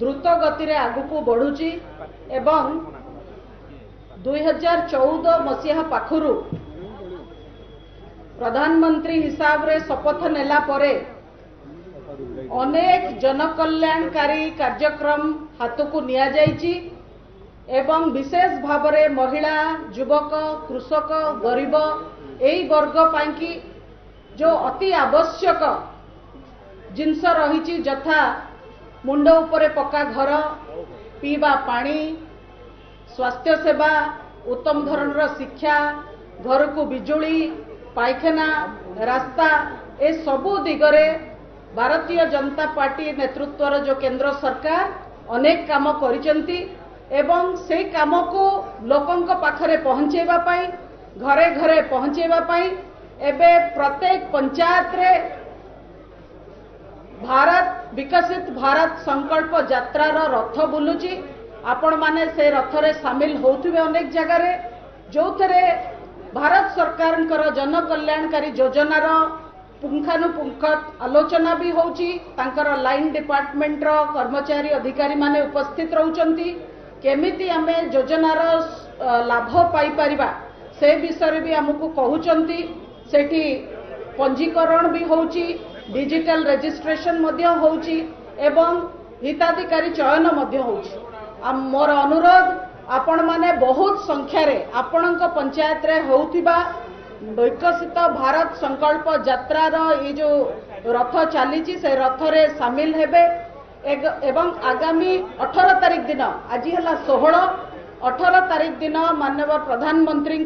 द्रुत गति रे आगुकू बढ़ुची एवं 2014 मसीहा पाखुरु प्रधानमंत्री हिसाब रे शपथ नेला परे अनेक जनकल्याणकारी कार्यक्रम हाथ को निया जाइची एवं विशेष भाव रे महिला युवक कृषक गरीब एई वर्ग पांकी जो अति आवश्यक जिनस रही जथा मुंड उपरे पक्का घर पीवा पानी स्वास्थ्य सेवा उत्तम धरणर शिक्षा घर को बिजुली पायखाना रास्ता ए सबु दिगरे भारतीय जनता पार्टी नेतृत्वर जो केंद्र सरकार अनेक काम करिसेंती एवं से काम को लोकंक पाखरे पहुंचेबा पाई घरे घरे पहुंचेबा पाई एबे प्रत्येक पंचायत रे भारत विकसित भारत संकल्प यात्रार रथ बुलुची आपण माने से रथ रे शामिल होथुबे अनेक जगह रे जो थरे भारत सरकार जन कल्याणकारी योजनार पुंखानुपुंख आलोचना भी होची तांकर लाइन डिपार्टमेंट रो कर्मचारी अधिकारी माने उपस्थित रहउचंती केमिति आमे योजनार लाभ पाई परिबा से विषय भी हमकु कहउचंती सेठी पंजीकरण भी होची डिजिटल रजिस्ट्रेशन मध्य होची एवं हिताधिकारी चयन मध्य होची मोर अनुरोध आपण माने बहुत संख्या रे आपणक पंचायत रे होउथिबा विकसित भारत संकल्प यात्रार ये जो रथ चली से रथ रे शामिल हेबे एवं आगामी 18 तारीख दिन आज है 16 18 तारीख दिन माननीय प्रधानमंत्री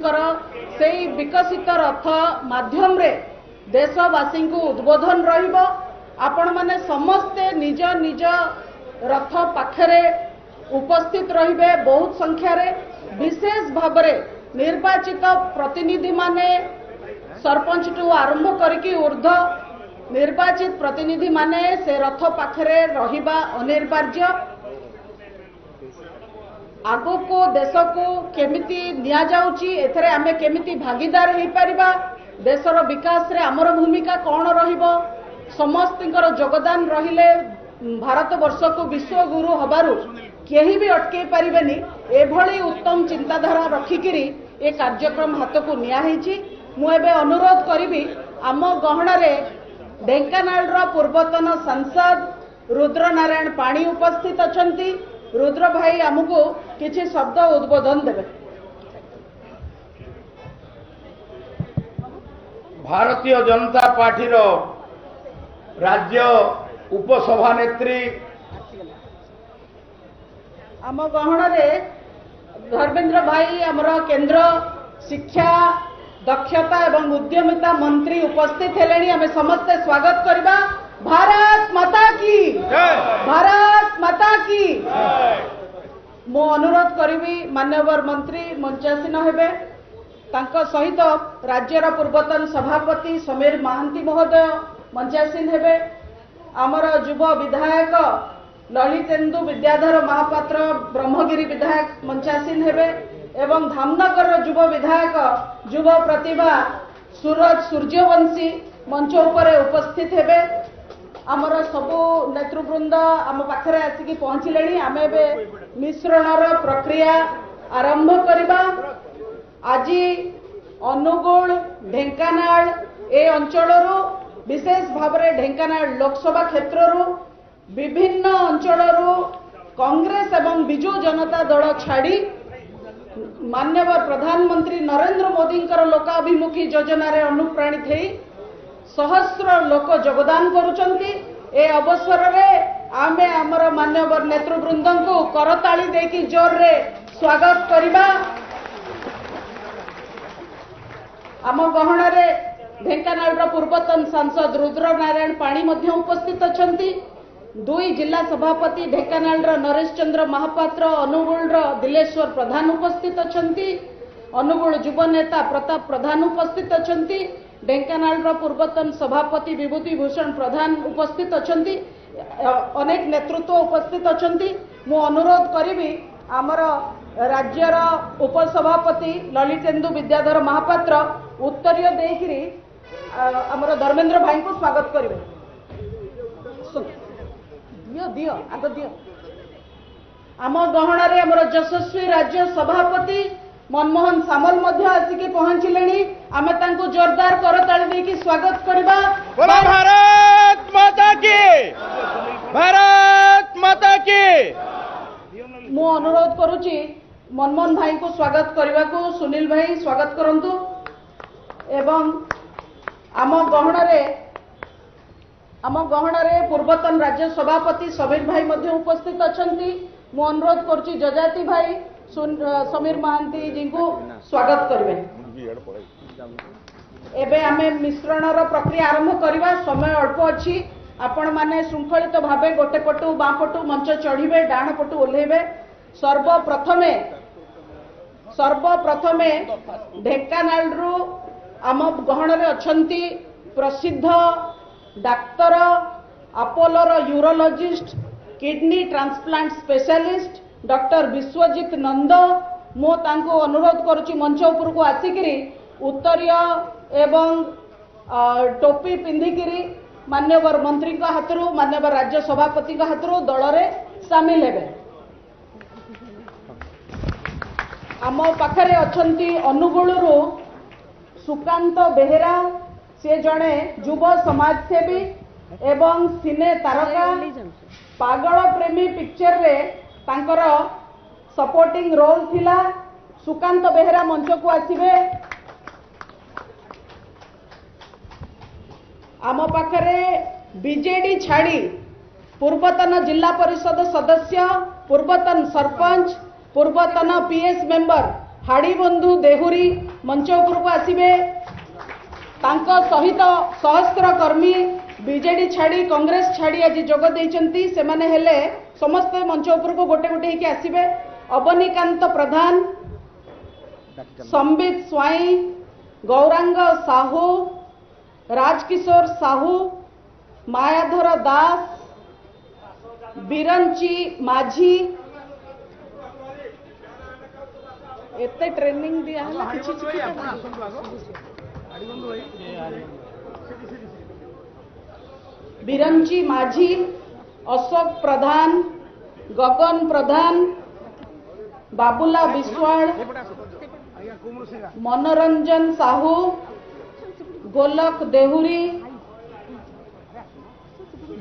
से विकसित रथ माध्यम रे देशवासी को उद्बोधन रहिबो आपण माने समस्ते निज निज रथ पाखरे उपस्थित रहिबे बहुत संख्या रे विशेष भाव रे निर्वाचित प्रतिनिधि माने सरपंच टू आरंभ करके ऊर्ध्व निर्वाचित प्रतिनिधि माने से रथ पाखरे रहिबा अनिवार्य आगो को देश को केमिति निया जाउची एथरे आमे केमिति भागीदार हेई परिबा देशर विकास रे हमर भूमिका कौन रहिबो समस्तिंकर योगदान रहिले भारत वर्ष को विश्व गुरु हबारु केही भी अटके पारिबेनी एभली उत्तम चिंताधारा रखिकिरी ए कार्यक्रम हाथ को निया हेची मु एबे अनुरोध करिबी आम गहना रे ढेंकानाल रो पूर्वतन सांसद रुद्र नारायण पाणी उपस्थित अछंती रुद्र भाई हमको किछि शब्द उद्बोधन देबे। भारतीय जनता पार्टी रो राज्य उपसभानेत्री आम गहना रे धर्मेंद्र भाई आमर केंद्र शिक्षा दक्षता एवं उद्यमिता मंत्री उपस्थित हेलेनी आमे समस्ते स्वागत करबा। भारत माता की भारत माता की मो अनुरोध करिबी माननीय मंत्री मंचासीन हेबे तांको सहित राज्यर पूर्वतन सभापति समीर महांती महोदय मंचासीन हेबे आमर युव विधायक ललितेन्दु विद्याधर महापात्र ब्रह्मगिरी विधायक मंचासीन हेबे एवं धामनगर युव विधायक युव प्रतिभा सूरज सूर्यवंशी मंच उपरे उपस्थित हेबे आमर सबु नेतृवृंद आम पाखरे आसिकी पहुंचलेनी आमे बे मिश्रणर प्रक्रिया आरंभ करिबा। आज अनुगुल ढेंकानाल ए अंचलरू विशेष भाव रे ढेंकानाल लोकसभा क्षेत्ररू विभिन्न अंचलरू कांग्रेस एवं बिजु जनता दल छाड़ी माननीय प्रधानमंत्री नरेंद्र मोदी लोकाभिमुखी योजना रे अनुप्राणित होई सहस्र लोक योगदान करुचंती। ए अवसर रे आमे आमर माननीय नेतृवृंद को करताली देकी जोर रे स्वागत करिबा। आम गहना रे ढेंकानाल पूर्वतन सांसद रुद्र नारायण पाणी मध्य उपस्थित अछंती। दुई जिला सभापति ढेंकानाल नरेश चंद्र महापात्र अनुगुल दिलेश्वर प्रधान उपस्थित अछंती। अनुगुल युव नेता प्रताप प्रधान उपस्थित अछंती। ढेंकानाल पूर्वतन सभापति विभूति भूषण प्रधान उपस्थित अछंती। अनेक नेतृत्व उपस्थित अछंती। मु अनुरोध करिबी आमर राज्यर उपसभापति ललितेन्दु विद्याधर महापात्र उत्तरीय देकिरी आमर धर्मेंद्र भाई को स्वागत करिवे। दियो दियो आग दियो। आम गहणार आमर यशस्वी राज्य सभापति मनमोहन सामल मध्य आसिकी पहुंचले आम जोरदार करताली देकी स्वागत करबा। बोलो भारत माता की, भारत माता की। मु अनुरोध करुची मनमोहन भाई को स्वागत करने को। सुनील भाई स्वागत करंतु एवं आम गहणारे पूर्वतन राज्य सभापति समीर भाई मध्य उपस्थित अछंती। मु अनुरोध करुची जजाति भाई समीर महांती जी को स्वागत करें। एबे आमे मिश्रणर प्रक्रिया आरंभ करवा। समय अल्प अच्छी आपण माने श्रृंखलित भावे गोटे पटु बाँ पटु मंच चढ़िबे, डाण पटु ओल्हेबे। सर्वप्रथमे ढेंकानालरू आम गहणरे अछंती प्रसिद्ध डाक्तर अपोलोर urologist kidney transplant specialist doctor Biswajit Nanda. मो तांको अनुरोध करुची मंच उपर को आसिकिरी उत्तरीय एवं टोपी पिंधिकिरी मान्यवर मंत्री हाथरू मान्यवर राज्य सभापति हाथरू दल रे सामिल हेबे। आम पाखरे अछंती अनुगुलरू सुकांत बेहेरा, से जड़े युव समाजसेवी एवं सिने तारका। पागल प्रेमी पिक्चर रे तांकर सपोर्टिंग रोल थिला। सुकांत बेहेरा मंच को आसिबे। आम पाखरे बीजेडी छाड़ी पूर्वतन जिला परिषद सदस्य, पूर्वतन सरपंच, पूर्वतन पीएस मेंबर हाड़ीबंधु देहुरी मंच उपर को आसिबे। तांको सहित सहस्त्र कर्मी बीजेडी छाड़ी कांग्रेस छाड़ी आज जोग देइचंती। सेमाने हेले समस्त मंच उपर को गोटे गोटे होके आसिबे। अवनीकांत प्रधान, संबित स्वाई, गौरांग साहू, राजकिशोर साहू, मायाधर दास, बिरंची माझी। एते ट्रेनिंग दिया है किछि बिरंची माझी, अशोक प्रधान, गगन प्रधान, बाबुला विश्वाल, मनोरंजन साहू, गोलक देहुरी,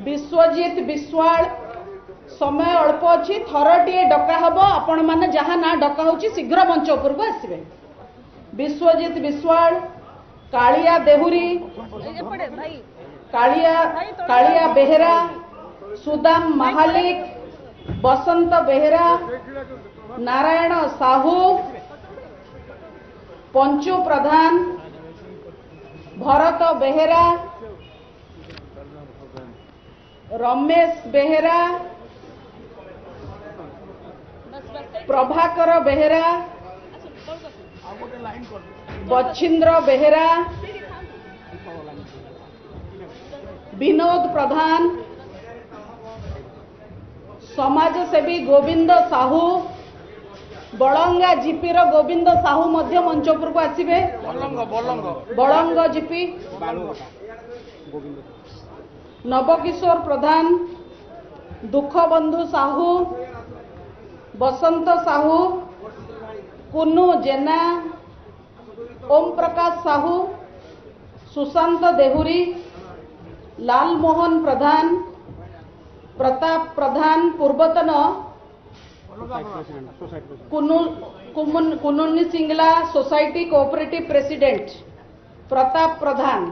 विश्वजीत विश्वाल। समय अल्प अच्छी थरटीए डका हम। आपण मैंने जहाँ ना डका हो शीघ्र मंच उपर को आसबे। विश्वजीत विश्वाल, कालिया देहुरी, कालिया बेहेरा, सुदाम महालिक, बसंत बेहेरा, नारायण साहू, पंचु प्रधान, भरत बेहेरा, रमेश बेहेरा, प्रभाकर बेहेरा, बछिंद्र बेहेरा, विनोद प्रधान, समाजसेवी गोविंद साहू, बलंगा जीपीर गोविंद साहू मध्य मंच उपर को आसिबे। बलंग जीपी, नवकिशोर प्रधान, दुखबंधु साहू, बसंत साहू, कुन्नू जेना, ओम प्रकाश साहू, सुशांत देहुरी, लाल मोहन प्रधान, प्रताप प्रधान, पूर्वतन Kununni Singla society cooperative president Pratap Pradhan,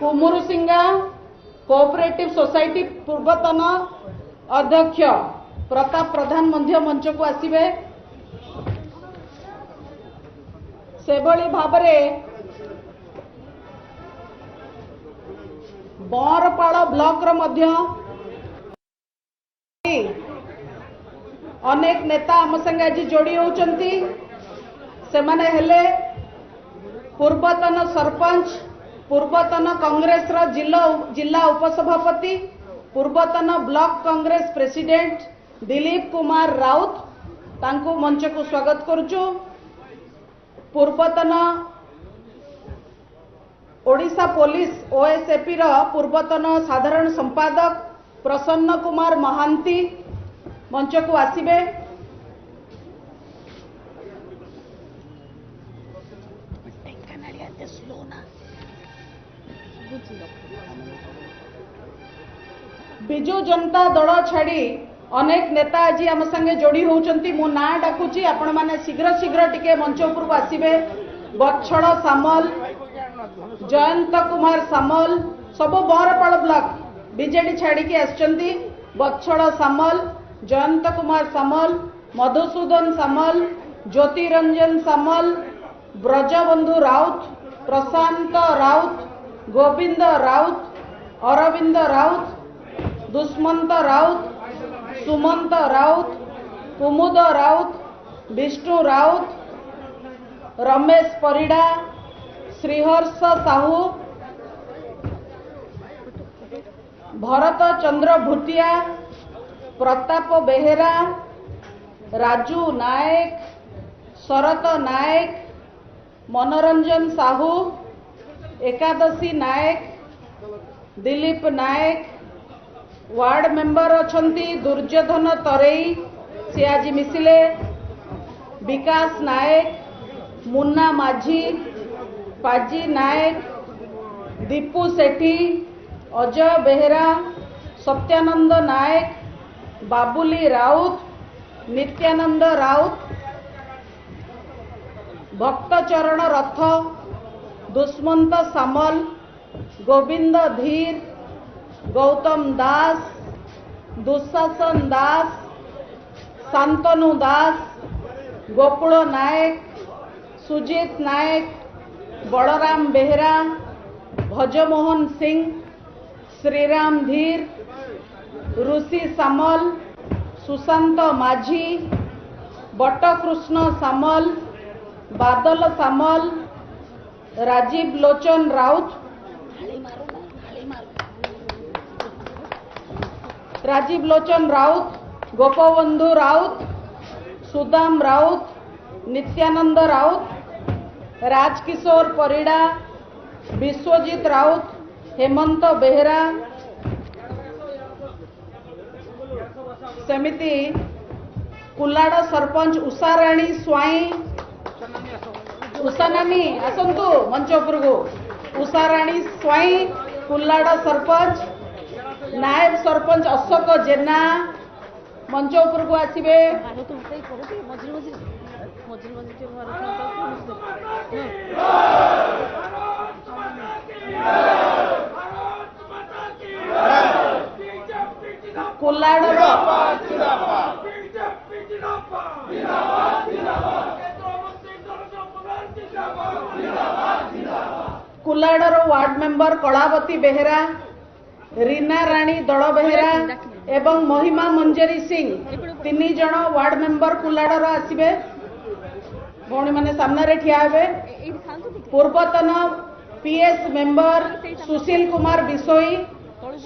Kumur Singa cooperative society पूर्वतन अध्यक्ष प्रताप प्रधान मध्य मंच को आसिबे। सेभली भाबरे बरपाड़ ब्लॉक मध्य अनेक नेता आम संगे आज जोड़ी होचंती। सेमाने हेले पूर्वतन सरपंच, पूर्वतन कांग्रेस रा जिला उपसभापति, पूर्वतन ब्लॉक कांग्रेस प्रेसिडेंट दिलीप कुमार राउत, तांको मंच को स्वागत करुचु। पूर्वतन ओडिशा पुलिस ओएसएपी रा पूर्वतन साधारण संपादक प्रसन्न कुमार महांती मंच को आसिबे। बिजु जनता दल छाड़ी अनेक नेता आज आम संगे जोड़ी होउचंती। मो ना डाकुची आपण माने शीघ्र शीघ्र टिके मंच ऊपर को आसिबे। बच्छड़ सामल, जयंत कुमार सामल सब बहरपाल ब्लॉक बीजेडी छाड़ी के आछंती। बच्छड़ सामल, जयंत कुमार सामल, मधुसूदन सामल, ज्योतिरंजन सामल, ब्रजबंधु राउत, प्रशांत राउत, गोविंद राउत, अरविंद राउत, दुष्मंत राउत, सुमंत राउत, कुमुद राउत, विष्णु राउत, रमेश परिडा, श्रीहर्ष साहू, भरत चंद्र भूटिया, प्रताप बेहेरा, राजू नायक, शरत नायक, मनोरंजन साहू, एकादशी नायक, दिलीप नायक, वार्ड मेंबर अछंती दुर्योधन तरेई से आज मिसिले, विकास नायक, मुन्ना माझी, पाजी नायक, दीपू सेठी, अजय बेहेरा, सत्यानंद नायक, बाबुली राउत, नित्यानंद राउत, भक्तचरण रथ, दुष्मंत सामल, गोविंद धीर, गौतम दास, दुशासन दास, शांतनु दास, गोकुल नायक, सुजीत नायक, बलराम बेहेरा, भजमोहन सिंह, श्रीराम धीर, ऋषि सामल, सुशांत माझी, बटकृष्ण सामल, बादल सामल, राजीव लोचन राउत, राजीव लोचन राउत, गोपबंधु राउत, सुदाम राउत, नित्यानंद राउत, राजकिशोर परिडा, विश्वजीत राउत, हेमंत बेहेरा, सेमिति कुलाड़ सरपंच उषाराणी स्वाई, उषानानी आसंतु मंच उपर को, उषाराणी स्वाई कुलाड़ सरपंच, नायब सरपंच अशोक जेना मंच उपर को आसिबे। कुलाड़र वार्ड मेंबर कलावती बेहेरा, रीना राणी दल बेहेरा एवं महिमा मंजरी सिंह तीन जन वार्ड मेंबर कुलाड़र आसिबे। भौणी माने सामने रे ठिया हेबे। पूर्वतन पीएस मेंबर सुशील कुमार बिसोई,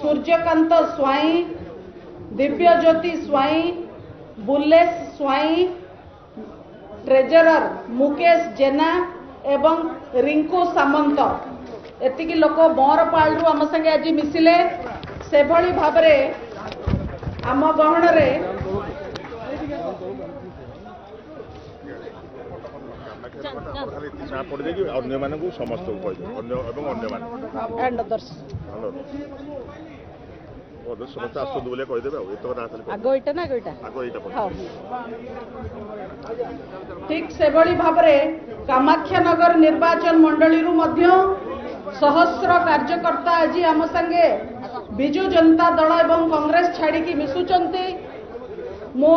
सूर्यकांत स्वाई, दिव्यज्योति स्वाई, बुल्लेश स्वाई, ट्रेजरर मुकेश जेना एवं रिंकू सामंत एतिकी लोक बरपाल आम संगे आज मिसिले। से भली भाबरे आम गहन रे ठीक से भली भाबरे कामाख्यानगर निर्वाचन मंडली सहस्र कार्यकर्ता आज आम संगे बिजु जनता दल एवं कांग्रेस छाड़ी की मिशुचंती। मो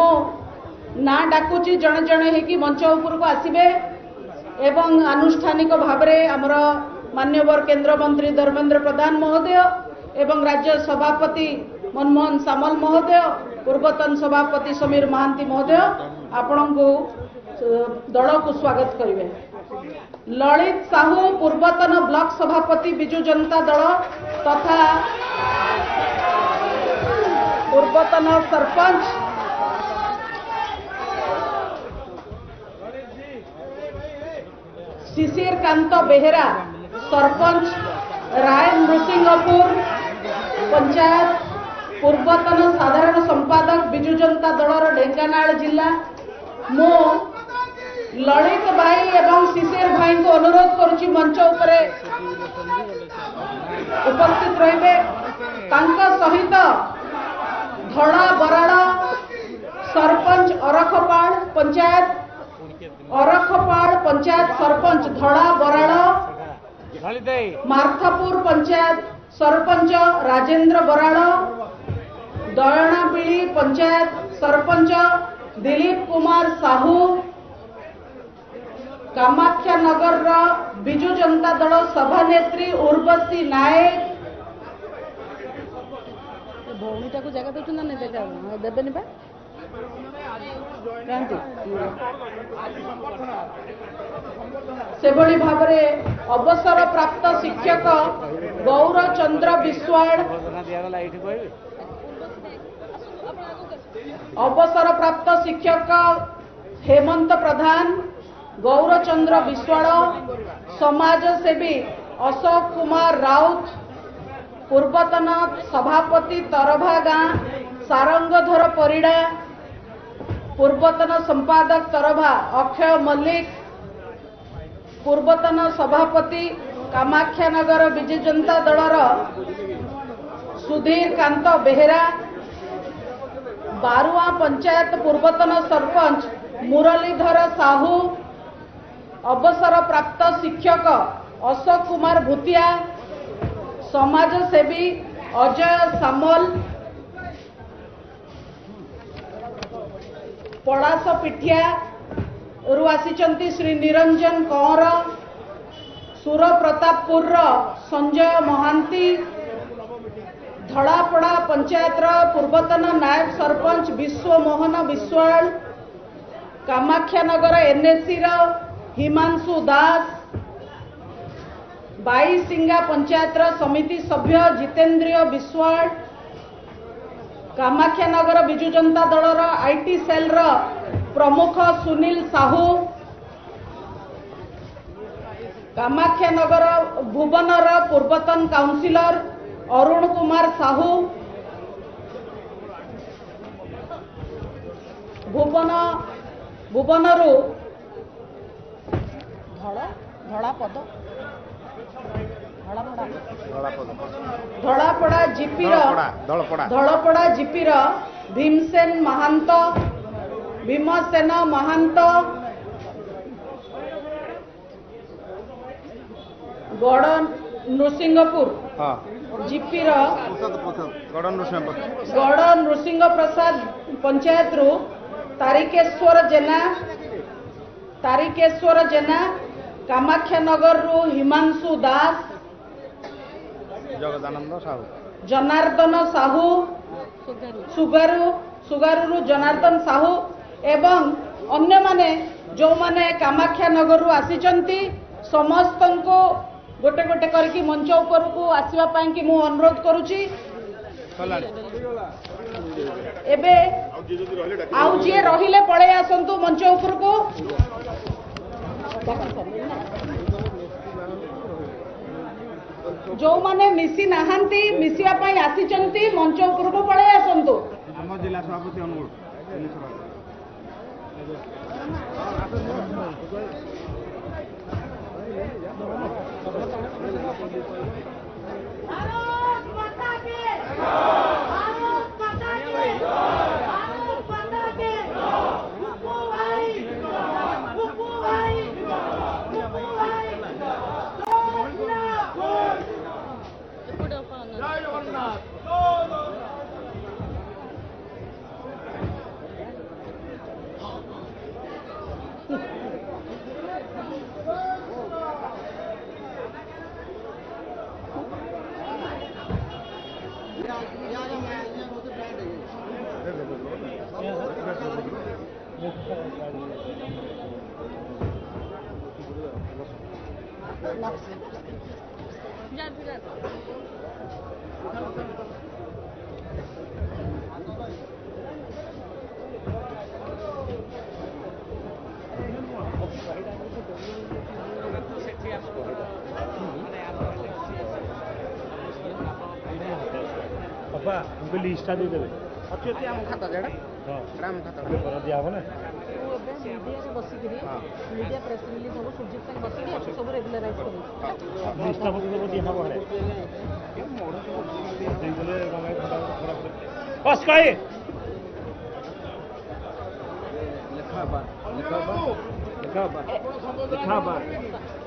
ना डाकुची जड़े जड़े होगी मंच उपर को आसिबे एवं आनुष्ठानिक भावरे आमर मान्यवर केंद्र मंत्री धर्मेंद्र प्रधान महोदय एवं राज्य सभापति मनमोहन सामल महोदय, पूर्वतन सभापति समीर महांती महोदय आपण को दल को स्वागत करेंगे। ललित साहू पूर्वतन ब्लॉक सभापति बिजु जनता दल तथा पूर्वतन सरपंच शिशिर कांत बेहेरा, सरपंच राय नृसिंहपुर पंचायत ପୂର୍ବତନ ସାଧାରଣ ସମ୍ପାଦକ ବିଜୁ ଜନତା ଦଳର ଢେଙ୍କାନାଳ ଜିଲ୍ଲା ମୁଁ ଲଳିତ ଭାଇ ଏବଂ ଶିଶିର ଭାଇଙ୍କୁ ଅନୁରୋଧ କରୁଛି ମଞ୍ଚ ଉପରେ ଉପସ୍ଥିତ ରହିବେ। ତାଙ୍କ ସହିତ ଧଳା ବରାଳ ସରପଞ୍ଚ ଅରଖପାଳ ପଞ୍ଚାୟତ ସରପଞ୍ଚ ଧଳା ବରାଳ ମାର୍ଥାପୁର ପଞ୍ଚାୟତ ସରପଞ୍ଚ ରାଜେନ୍ଦ୍ର ବରାଳ ଦୟଣାବିଳି ପଞ୍ଚାୟତ ସରପଞ୍ଚ ଦିलीप कुमार साहू कामाख्यानगर विजु जनता दल सभानेत्री उर्वशी नायक भौणीटा को जगह दे ना देवे से भाव अवसर प्राप्त शिक्षक गौरचंद्र विश्वाल अवसर प्राप्त शिक्षक हेमंत प्रधान गौरचंद्र विश्वाल समाजसेवी अशोक कुमार राउत पूर्वतन सभापति तरभा गाँ सारंगधर परिड़ा पूर्वतन संपादक तरभा अक्षय मल्लिक पूर्वतन सभापति कामाख्यानगर विजु जनता दलर सुधीर कांत बेहेरा बारुआ पंचायत पूर्वतन सरपंच मुरलीधर साहू अवसर प्राप्त शिक्षक अशोक कुमार भूतिया समाजसेवी अजय सामल पड़ास पिठिया रु आसिचंती श्री निरंजन कंवर सुर प्रतापपुर संजय महांती धड़ापड़ा पंचायत पूर्वतन नायक सरपंच विश्व मोहन विश्वाल कामाख्यानगर एनएससी हिमांशु दास बाईसिंगा पंचायत समिति सभ्य जितेंद्रिय विश्वाल कामाख्यानगर विजु जनता दलर आईटी सेल प्रमुख सुनील साहू कामाख्यानगर भुवनर पूर्वतन काउंसिलर अरुण कुमार साहू भुवनरु धड़ापड़ा जीपीर भीमसेन महांत भीमसेन महांत गड़ नृसिंहपुर जीपीर गड़ नृसिंह प्रसाद पंचायत रु तारिकेश्वर जेना कामाख्यानगर रु हिमांशु दास जनार्दन साहू सुगारू जनार्दन साहू एवं अन्य माने जो माने कामाख्यानगर रु आसीचंती समस्त को गोटे गोटे करके मंच ऊपर को आसवा पाई कि मु अनुरोध करुची एबे आउ जे रहिले पळे आसंतु मंच ऊपर को जो माने मिसी नाहांती मिसिया पाई आसीचंती मंच ऊपर को पळे आसंतु हम जिला सभापति अनुरोध भारत माता की भारत माता की भारत माता की बुप्पू भाई बुप्पू भाई बुप्पू भाई जय जगन्नाथ Apa? ଏବେ ଲିଷ୍ଟଟା ଦେଇଦେବେ ଅଛି ଅଛି ଆମ ଖାତା ଯେଟା ହଁ ଏଟା ଆମ ଖାତା ପେପର ଦିଆହେବ ନା ମିଡ଼ିଆରେ ବସିକିରି ମିଡ଼ିଆ ପ୍ରେସ୍ ରିଲିଜ୍ ହେବ ସୁଜିତ ସାଙ୍ଗେ ବସିକି ଆକୁ ସବୁ ରେଗୁଲାରାଇଜ୍ କରିବୁ ଲିଷ୍ଟଟା ପକେଇଦେବ ଦିଆହେବ ହେଲେ ଦେଇଦେଲେ ତମେ ବସ କହି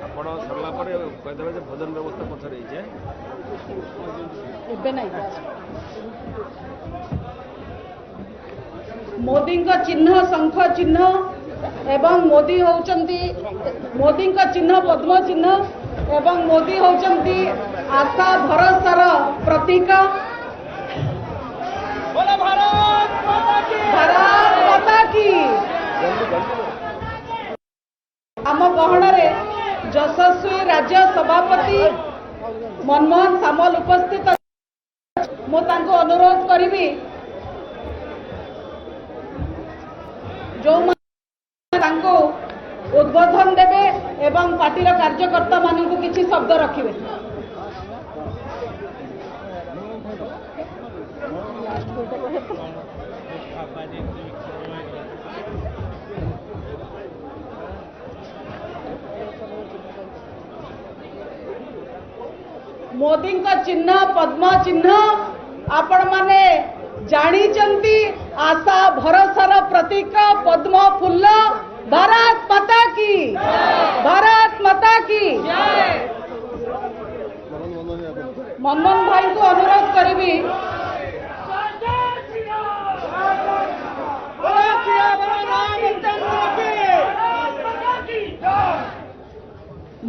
ଆପଣ ସରିଲା ପରେ କହିଦେବେ ଯେ ଭୋଜନ ବ୍ୟବସ୍ଥା ପଛରେ ହେଇଛି ଏବେ ନାହିଁ ମୋଦିଙ୍କ ଚିହ୍ନ ଶଙ୍ଖ ଚିହ୍ନ ଏବଂ ମୋଦି ହଉଛନ୍ତି ମୋଦିଙ୍କ ଚିହ୍ନ ପଦ୍ମ ଚିହ୍ନ ଏବଂ ମୋଦି ହଉଛନ୍ତି ଆଶା ଭରସାର ପ୍ରତୀକ। बोलो भारत माता की ଭାରତ ମାତା କି ଆମ ଗହଣରେ ଯଶସ୍ୱୀ ରାଜ୍ୟ ସଭାପତି ମନମୋହନ ସାମଲ ଉପସ୍ଥିତ ମୁଁ ତାଙ୍କୁ ଅନୁରୋଧ କରିବି ଯେଉଁମାନେ ତାଙ୍କୁ ଉଦ୍ବୋଧନ ଦେବେ ଏବଂ ପାର୍ଟିର କାର୍ଯ୍ୟକର୍ତ୍ତା ମାନଙ୍କୁ କିଛି ଶବ୍ଦ ରଖିବେ। ମୋଦିଙ୍କ ଚିହ୍ନ ପଦ୍ମ ଚିହ୍ନ ଆପଣ ମାନେ ଜାଣିଛନ୍ତି ଆଶା ଭରସାର ପ୍ରତୀକ ପଦ୍ମ ଫୁଲ। ଭାରତ ମାତା କି ଭାରତ ମାତା କି ମନମୋହନ ଭାଇଙ୍କୁ ଅନୁରୋଧ କରିବି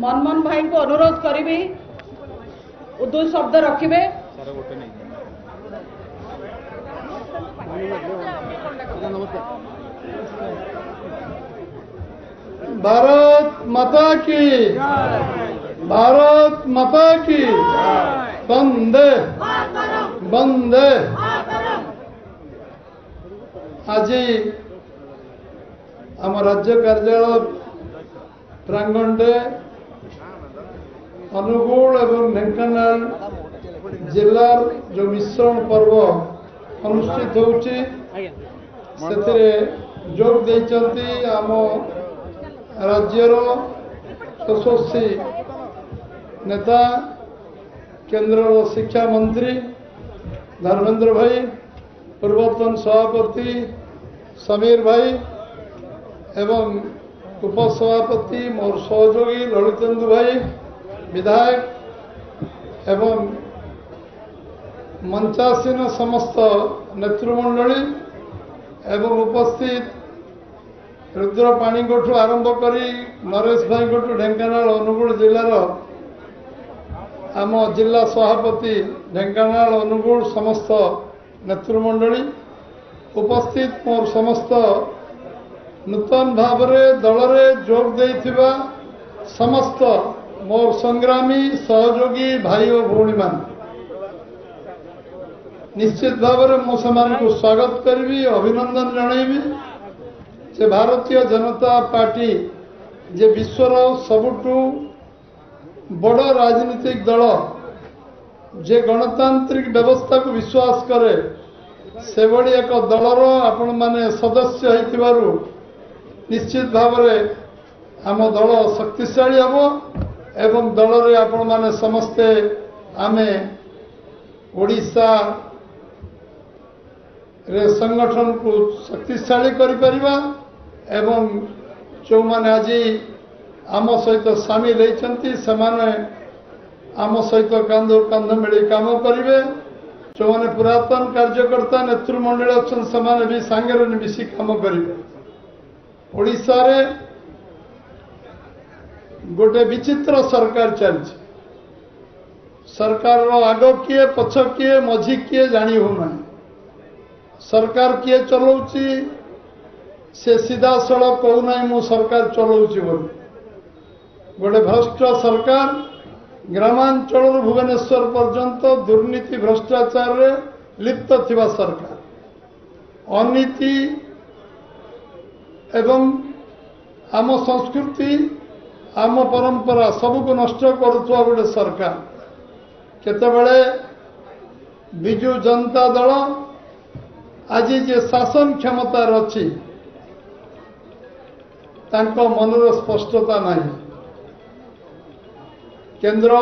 ମନମୋହନ ଭାଇଙ୍କୁ ଅନୁରୋଧ କରିବି ଦୁଇ ଶବ୍ଦ ରଖିବେ। भारत माता की भारत माता की वंदे वंदे आज आम राज्य कार्यालय प्रांगण अनुगुल एवं ढेंकानाल जिलार जो मिश्रण पर्व अनुष्ठित होउची सेतिरे जोग देइचंती आम राज्यर यशस्वी नेता केंद्र शिक्षा मंत्री धर्मेंद्र भाई पूर्वतन सभापति समीर भाई एवं उपसभापति मोर सहयोगी ललितेन्दु भाई विधायक एवं मंचासीन समस्त नेतृमंडली एवं उपस्थित रुद्र पाणीठू आरंभ करी नरेश भाई ढेंकानाल अनुगुल जिलार आम जिला सभापति ढेंकानाल अनुगुल समस्त नेतृमंडली उपस्थित मोर समस्त नूतन भाव दल में जोग देइथिबा समस्त मोर संग्रामी सहयोगी भाई और भौणी मान निश्चित भाव में मुझे स्वागत करी अभिनंदन जनइबी जे भारतीय जनता पार्टी जे विश्वर सबुठु बड़ राजनीतिक दल जे गणतांत्रिक व्यवस्था को विश्वास करे से भली एक दलर आपण माने सदस्य होइतिबारु निश्चित भाव में आम दल शक्तिशाली हम एवं दल रे आपण माने समस्ते आमे ओडिशा रे संगठन को शक्तिशाली करि परिबा एवं जो माने आज आम सहित सामिल होती से आम सहित कांध कांध मिली काम करेंगे जो माने पुरातन कार्यकर्ता नेतृमंडल अच्छा से भी सांगे मिसी काम करेंगे ओडिशा रे गोटे विचित्र सरकार चलती सरकार आग किए पछ किए मझी किए जानी होना सरकार किए चलाउची से सीधा सड़क कहूना मु सरकार चलाउची बोली गोटे भ्रष्ट सरकार ग्रामांचल भुवनेश्वर पर्यंत दुर्नीति भ्रष्टाचार रे लिप्त थिबा सरकार अनीति एवं आम संस्कृति आम परंपरा सबको नष्ट करुवा गोटे सरकार केतेबेले ବିଜୁ ଜନତା ଦଳ ଆଜି ଯେ ଶାସନ କ୍ଷମତାରେ ଅଛି ତାଙ୍କ ମନର ସ୍ପଷ୍ଟତା ନାହିଁ। କେନ୍ଦ୍ର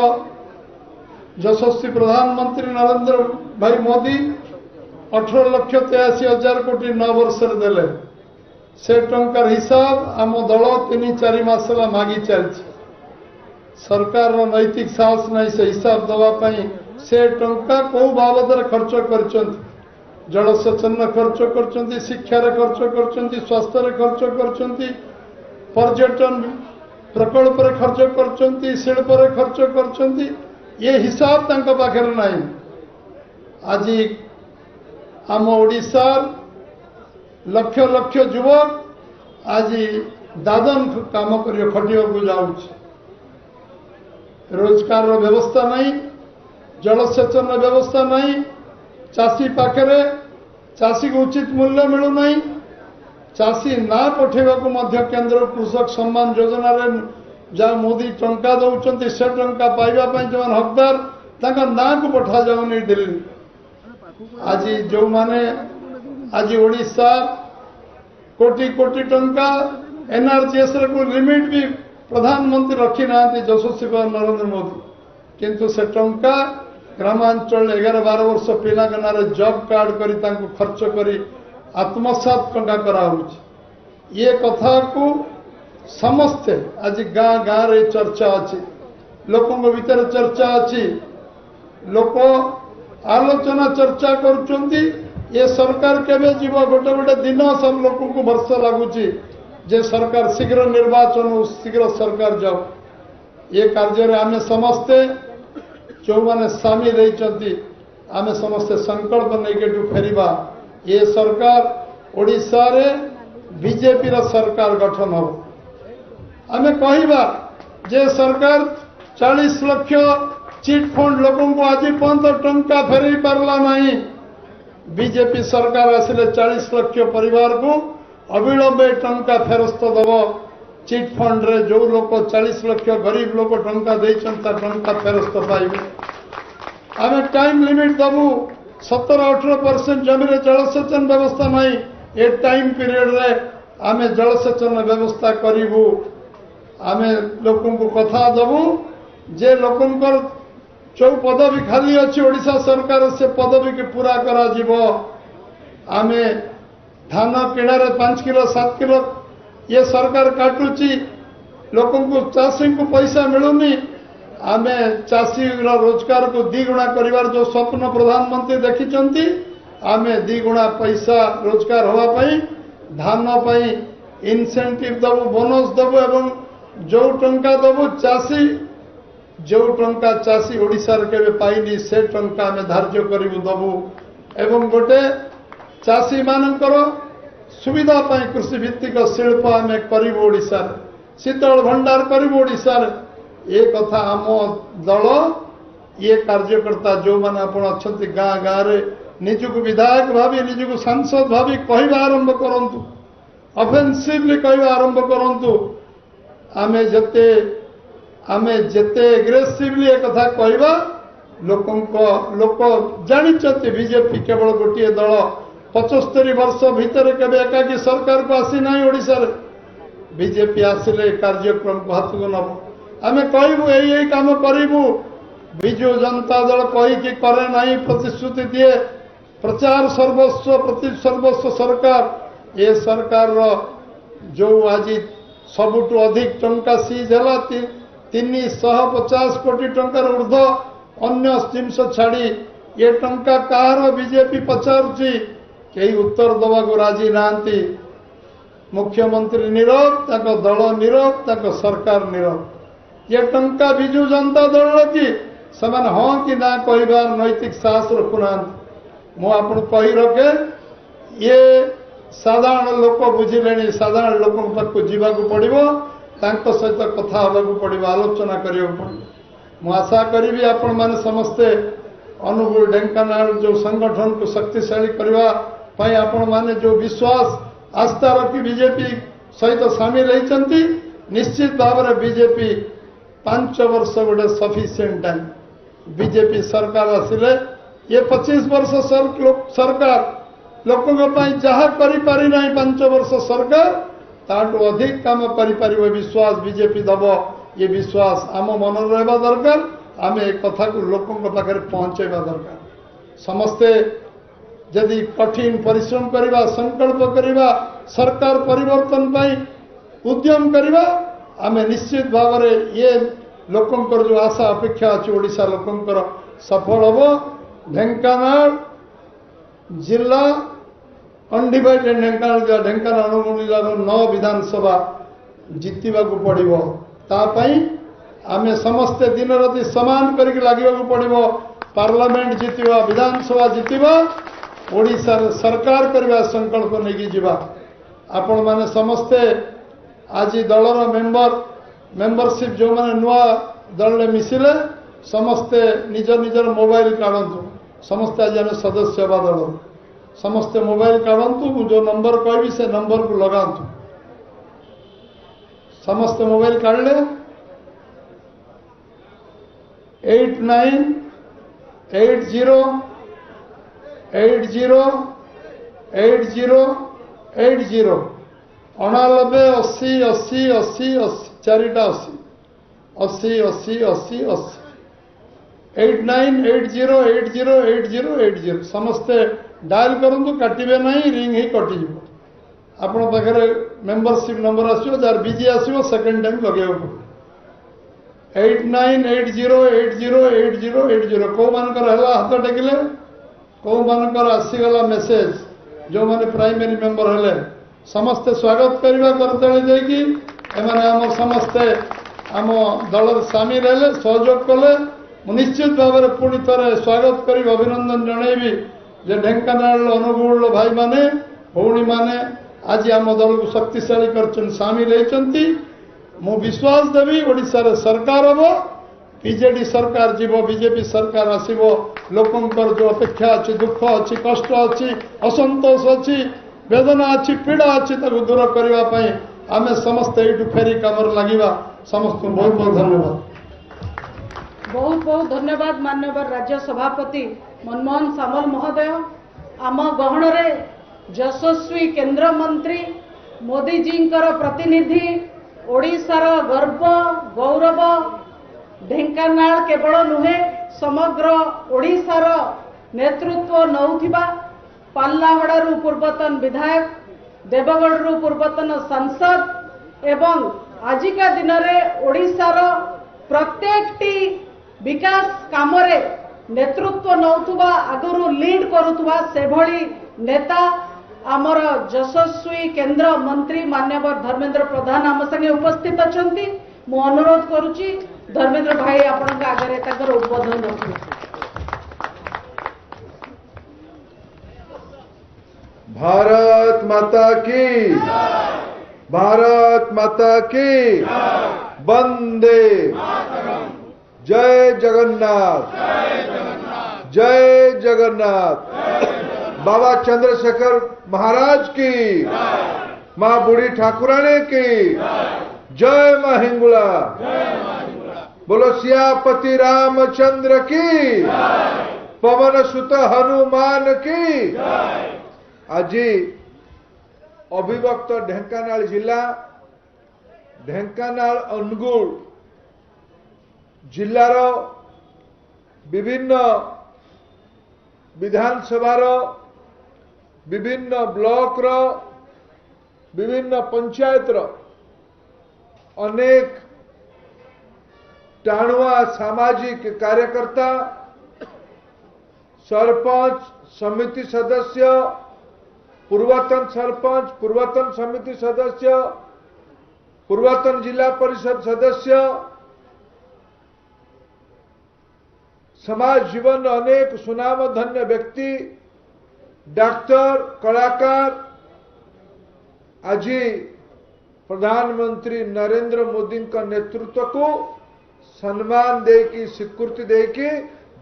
ଯଶସ୍ୱୀ ପ୍ରଧାନମନ୍ତ୍ରୀ ନରେନ୍ଦ୍ର ଭାଇ ମୋଦି 18,83,000 କୋଟି 9 ବର୍ଷରେ ଦେଲେ। ସେ ଟଙ୍କାର ହିସାବ ଆମ ଦଳ 3-4 ମାସ ହେଲା ମାଗି ଚାଲିଛି। ସରକାରର ନୈତିକ ସାହସ ନାହିଁ ସେ ହିସାବ ଦେବା ପାଇଁ। ସେ ଟଙ୍କା କୋଉ ବାବଦରେ ଖର୍ଚ୍ଚ କରିଛନ୍ତି? ଜଳସେଚନ ଖର୍ଚ୍ଚ କରିଛନ୍ତି, ଶିକ୍ଷାରେ ଖର୍ଚ୍ଚ କରିଛନ୍ତି, ସ୍ୱାସ୍ଥ୍ୟରେ ଖର୍ଚ୍ଚ କରିଛନ୍ତି, ପର୍ଯ୍ୟଟନ ପ୍ରକଳ୍ପରେ ଖର୍ଚ୍ଚ କରିଛନ୍ତି, ଶିଳ୍ପରେ ଖର୍ଚ୍ଚ କରିଛନ୍ତି। ଏ ହିସାବ ତାଙ୍କ ପାଖରେ ନାହିଁ। ଆଜି ଆମ ଓଡ଼ିଶାର ଲକ୍ଷ ଲକ୍ଷ ଯୁବକ ଆଜି ଦାଦନ କାମ କରି ଖଟିବାକୁ ଯାଉଛି। ରୋଜଗାରର ବ୍ୟବସ୍ଥା ନାହିଁ, ଜଳସେଚନର ବ୍ୟବସ୍ଥା ନାହିଁ, ଚାଷୀ ପାଖରେ ଚାଷୀକୁ ଉଚିତ ମୂଲ୍ୟ ମିଳୁନାହିଁ। ଚାଷୀ ନା ପଠାଇବାକୁ ମଧ୍ୟ କେନ୍ଦ୍ର କୃଷକ ସମ୍ମାନ ଯୋଜନାରେ ଯାହା ମୋଦି ଟଙ୍କା ଦେଉଛନ୍ତି ସେ ଟଙ୍କା ପାଇବା ପାଇଁ ଯେଉଁମାନେ ହକଦାର ତାଙ୍କ ନାଁକୁ ପଠାଯାଉନି ଦିଲ୍ଲୀ। ଆଜି ଯେଉଁମାନେ ଆଜି ଓଡ଼ିଶା କୋଟି କୋଟି ଟଙ୍କା ଏନ୍ଆରଜିଏସ୍ର ଲିମିଟ୍ ବି ପ୍ରଧାନମନ୍ତ୍ରୀ ରଖିନାହାନ୍ତି ଯଶସ୍ୱୀ ନରେନ୍ଦ୍ର ମୋଦି, କିନ୍ତୁ ସେ ଟଙ୍କା ଗ୍ରାମାଞ୍ଚଳରେ 11-12 ବର୍ଷ ପିଲାଙ୍କ ନାଁରେ ଜବ୍ କାର୍ଡ କରି ତାଙ୍କୁ ଖର୍ଚ୍ଚ କରି ଆତ୍ମସାତ ଟଙ୍କା କରାହେଉଛି। ଏ କଥାକୁ ସମସ୍ତେ ଆଜି ଗାଁ ଗାଁରେ ଚର୍ଚ୍ଚା ଅଛି, ଲୋକଙ୍କ ଭିତରେ ଚର୍ଚ୍ଚା ଅଛି, ଲୋକ ଆଲୋଚନା ଚର୍ଚ୍ଚା କରୁଛନ୍ତି। ଏ ସରକାର କେବେ ଯିବ? ଗୋଟେ ଗୋଟେ ଦିନ ସବୁ ଲୋକଙ୍କୁ ବର୍ଷ ଲାଗୁଛି ଯେ ସରକାର ଶୀଘ୍ର ନିର୍ବାଚନ ଶୀଘ୍ର ସରକାର ଯାଉ। ଏ କାର୍ଯ୍ୟରେ ଆମେ ସମସ୍ତେ ଯେଉଁମାନେ ସାମିଲ ହେଇଛନ୍ତି ଆମେ ସମସ୍ତେ ସଂକଳ୍ପ ନେଇକି ଏଠୁ ଫେରିବା। ଏ ସରକାର ଓଡ଼ିଶାରେ ବିଜେପିର ସରକାର ଗଠନ ହେବ। ଆମେ କହିବା ଯେ ସରକାର 40 ଲକ୍ଷ ଚିଟ୍ ଫଣ୍ଡ ଲୋକଙ୍କୁ ଆଜି ପର୍ଯ୍ୟନ୍ତ ଟଙ୍କା ଫେରାଇ ପାରିଲା ନାହିଁ। ବିଜେପି ସରକାର ଆସିଲେ 40 ଲକ୍ଷ ପରିବାରକୁ ଅବିଳମ୍ବେ ଟଙ୍କା ଫେରସ୍ତ ଦେବ। ଚିଟ୍ ଫଣ୍ଡରେ ଯେଉଁ ଲୋକ 40 ଲକ୍ଷ ଗରିବ ଲୋକ ଟଙ୍କା ଦେଇଛନ୍ତି ତା ଟଙ୍କା ଫେରସ୍ତ ପାଇବେ। ଆମେ ଟାଇମ୍ ଲିମିଟ୍ ଦେବୁ। 17-18% ଜମିରେ ଜଳସେଚନ ବ୍ୟବସ୍ଥା ନାହିଁ। ଏ ଟାଇମ୍ ପିରିୟଡ଼ରେ ଆମେ ଜଳସେଚନ ବ୍ୟବସ୍ଥା କରିବୁ। ଆମେ ଲୋକଙ୍କୁ କଥା ଦେବୁ ଯେ ଲୋକଙ୍କର ଯେଉଁ ପଦବୀ ଖାଲି ଅଛି ଓଡ଼ିଶା ସରକାର ସେ ପଦବୀକି ପୁରା କରାଯିବ। ଆମେ ଧାନ କିଣାରେ 5 କିଲୋ 7 କିଲୋ ଏ ସରକାର କାଟୁଛି, ଲୋକଙ୍କୁ ଚାଷୀଙ୍କୁ ପଇସା ମିଳୁନି। ଆମେ ଚାଷୀର ରୋଜଗାରକୁ 2 ଗୁଣା କରିବାର ଯେଉଁ ସ୍ୱପ୍ନ ପ୍ରଧାନମନ୍ତ୍ରୀ ଦେଖିଛନ୍ତି ଆମେ 2 ଗୁଣା ପଇସା ରୋଜଗାର ହେବା ପାଇଁ ଧାନ ପାଇଁ ଇନସେଣ୍ଟିଭ୍ ଦେବୁ, ବୋନସ୍ ଦେବୁ ଏବଂ ଯେଉଁ ଟଙ୍କା ଦେବୁ ଚାଷୀ ଯେଉଁ ଟଙ୍କା ଚାଷୀ ଓଡ଼ିଶାରେ କେବେ ପାଇନି ସେ ଟଙ୍କା ଆମେ ଧାର୍ଯ୍ୟ କରିବୁ ଦେବୁ। ଏବଂ ଗୋଟେ ଚାଷୀମାନଙ୍କର ସୁବିଧା ପାଇଁ କୃଷି ଭିତ୍ତିକ ଶିଳ୍ପ ଆମେ କରିବୁ ଓଡ଼ିଶାରେ, ଶୀତଳ ଭଣ୍ଡାର କରିବୁ ଓଡ଼ିଶାରେ। ଏ କଥା ଆମ ଦଳ ଇଏ କାର୍ଯ୍ୟକର୍ତ୍ତା ଯେଉଁମାନେ ଆପଣ ଅଛନ୍ତି ଗାଁ ଗାଁରେ ନିଜକୁ ବିଧାୟକ ଭାବି ନିଜକୁ ସାଂସଦ ଭାବି କହିବା ଆରମ୍ଭ କରନ୍ତୁ, ଅଫେନ୍ସିଭଲି କହିବା ଆରମ୍ଭ କରନ୍ତୁ। ଆମେ ଯେତେ ଏଗ୍ରେସିଭଲି ଏ କଥା କହିବା ଲୋକ ଜାଣିଛନ୍ତି ବିଜେପି କେବଳ ଗୋଟିଏ ଦଳ। 75 ବର୍ଷ ଭିତରେ କେବେ ଏକାକୀ ସରକାରକୁ ଆସିନାହିଁ ଓଡ଼ିଶାରେ। ବିଜେପି ଆସିଲେ କାର୍ଯ୍ୟକ୍ରମକୁ ହାତକୁ ନେବ। ଆମେ କହିବୁ ଏଇ କାମ କରିବୁ। ବିଜୁ ଜନତା ଦଳ କହିକି କରେ ନାହିଁ, ପ୍ରତିଶ୍ରୁତି ଦିଏ, ପ୍ରଚାର ସର୍ବସ୍ୱ ସରକାର। ଏ ସରକାରର ଯେଉଁ ଆଜି ସବୁଠୁ ଅଧିକ ଟଙ୍କା ସିଜ୍ ହେଲା 350 କୋଟି ଟଙ୍କାର ଉର୍ଦ୍ଧ୍ୱ ଅନ୍ୟ ଜିନିଷ ଛାଡ଼ି ଏ ଟଙ୍କା କାହାର ବିଜେପି ପଚାରୁଛି, କେହି ଉତ୍ତର ଦେବାକୁ ରାଜି ନାହାନ୍ତି। ମୁଖ୍ୟମନ୍ତ୍ରୀ ନୀରବ, ତାଙ୍କ ଦଳ ନୀରବ, ତାଙ୍କ ସରକାର ନୀରବ। ଏ ଟଙ୍କା ବିଜୁ ଜନତା ଦଳର କି ସେମାନେ ହଁ କି ନା କହିବାର ନୈତିକ ସାହସ ରଖୁନାହାନ୍ତି। ମୁଁ ଆପଣଙ୍କୁ କହି ରଖେ ଇଏ ସାଧାରଣ ଲୋକ ବୁଝିଲେଣି। ସାଧାରଣ ଲୋକଙ୍କ ପାଖକୁ ଯିବାକୁ ପଡ଼ିବ, ତାଙ୍କ ସହିତ କଥା ହେବାକୁ ପଡ଼ିବ, ଆଲୋଚନା କରିବାକୁ ପଡ଼ିବ। ମୁଁ ଆଶା କରିବି ଆପଣମାନେ ସମସ୍ତେ ଅନୁଗୁଳ ଢେଙ୍କାନାଳ ଯେଉଁ ସଂଗଠନକୁ ଶକ୍ତିଶାଳୀ କରିବା ପାଇଁ ଆପଣମାନେ ଯେଉଁ ବିଶ୍ୱାସ ଆସ୍ଥା ରଖି ବିଜେପି ସହିତ ସାମିଲ ହେଇଛନ୍ତି, ନିଶ୍ଚିତ ଭାବରେ ବିଜେପି 5 ବର୍ଷ ଗୋଟେ ସଫିସିଏଣ୍ଟ ଟାଇମ୍। ବିଜେପି ସରକାର ଆସିଲେ ये 25 वर्ष सरकार लोकों जहाँ करी ना 5 वर्ष सरकार ताठू अधिक काम करि विश्वास बीजेपी दब ये विश्वास आम मन रहा दरकार आम एक कथा को लोकों पाखे पहुंचेगा दरकार समस्ते यदि कठिन परिश्रम करवा संकल्प करवा सरकार परिवर्तन पाई उद्यम करवा आम निश्चित भाव में ये लोकंकर जो आशा अपेक्षा अच्छी ओडिशा लोकंकर सफल हम ढेंकानाल जिला अनडिवाइडेड ढेंकानाल अनुगुण जिलार 9 विधानसभा जितवा पड़ो तापाई आमे समस्ते दिन राति समान करके लगे पड़ो पार्लियामेंट जितवा विधानसभा जितवा ओडिशा सरकार करने संकल्प नहीं जावा आपण माने समस्ते आज दलर मेंबरशिप जो माने नुआ दल में मिसिले समस्ते निज निजर मोबाइल काढ़ु समस्ते आज आम सदस्य हवा दल समस्ते मोबाइल काढ़ु जो नंबर कहबी से नंबर को लगातु समस्ते मोबाइल काढ़ले 8980808080 89 80 80 80 80 चारिटा 80 80 80 80 8980808080 समस्ते डायल करूँ काटे ना रिंग ही कटिज आपण पाखे मेंबरशिप नंबर आसो जार बिजी आसो सेकेंड टाइम लगे 8980808080 कौ मानकर हाथ टेकिले कौ मानकर आसीगला मेसेज जो माने प्राइमरी मेंबर हेले समस्ते स्वागत करवा करताली देकी एमाने आम समस्ते आम दल सामिल हेले सहयोग कले निश्चित भाव में पुणी थे स्वागत कर अभिनंदन जनइबी जे ढेंकानाल अनुगुल भाई माने भौणी माने आज आम दल को शक्तिशाली कर सामिल होती मु विश्वास देवी ओडिशा रे सरकार हम बीजेडी सरकार जीव बीजेपी सरकार आसो लोकंकर जो अपेक्षा अच्छी दुख अच्छी कष्ट अच्छी असंतोष अच्छी वेदना अच्छी पीड़ा अच्छी दूर करने आम समस्ते यू फेरी कम लगे समस्त बहुत बहुत धन्यवाद बहुत बहुत धन्यवाद माननीय राज्य सभापति मनमोहन सामल महोदय आम गहन रे यशस्वी केंद्र मंत्री मोदी जी प्रतिनिधि ओडिशार गर्व गौरव ढेंकानाल केवल नुहे समग्र ओडिशार नेतृत्व नौथिबा पाल्लाहड़ारू पूर्वतन विधायक देवगढ़ पूर्वतन सांसद एवं आजिका दिन में ओडिशार प्रत्येक विकास कामरे नेतृत्व नौथुवा आगुरु लीड करुथुवा से भली नेता आमर यशस्वी केंद्र मंत्री मान्यवर धर्मेंद्र प्रधान आम संगे उपस्थित अछंती मु अनुरोध करुची धर्मेंद्र भाई आपनका आगरे ताकर उद्बोधन रखिए। भारत माता की भारत माता की वंदे जय जगन्नाथ जय जगन्नाथ बाबा चंद्रशेखर महाराज की माँ बूढ़ी ठाकुरानी की जय माँ हिंगुला बोलो सियापति रामचंद्र की पवन सुत हनुमान की आज अविभक्त ढेंकानाल जिला ढेंकानाल अनुगुल जिलार विभिन्न विधानसभा विभिन्न ब्लॉक विभिन्न पंचायत अनेक टाणुआ सामाजिक कार्यकर्ता सरपंच समिति सदस्य पूर्वतन सरपंच पूर्वतन समिति सदस्य पूर्वतन जिला परिषद सदस्य समाज जीवन अनेक सुनाम धन्य व्यक्ति डॉक्टर कलाकार आज प्रधानमंत्री नरेंद्र मोदी का नेतृत्व को सम्मान देकी स्वीकृति देकी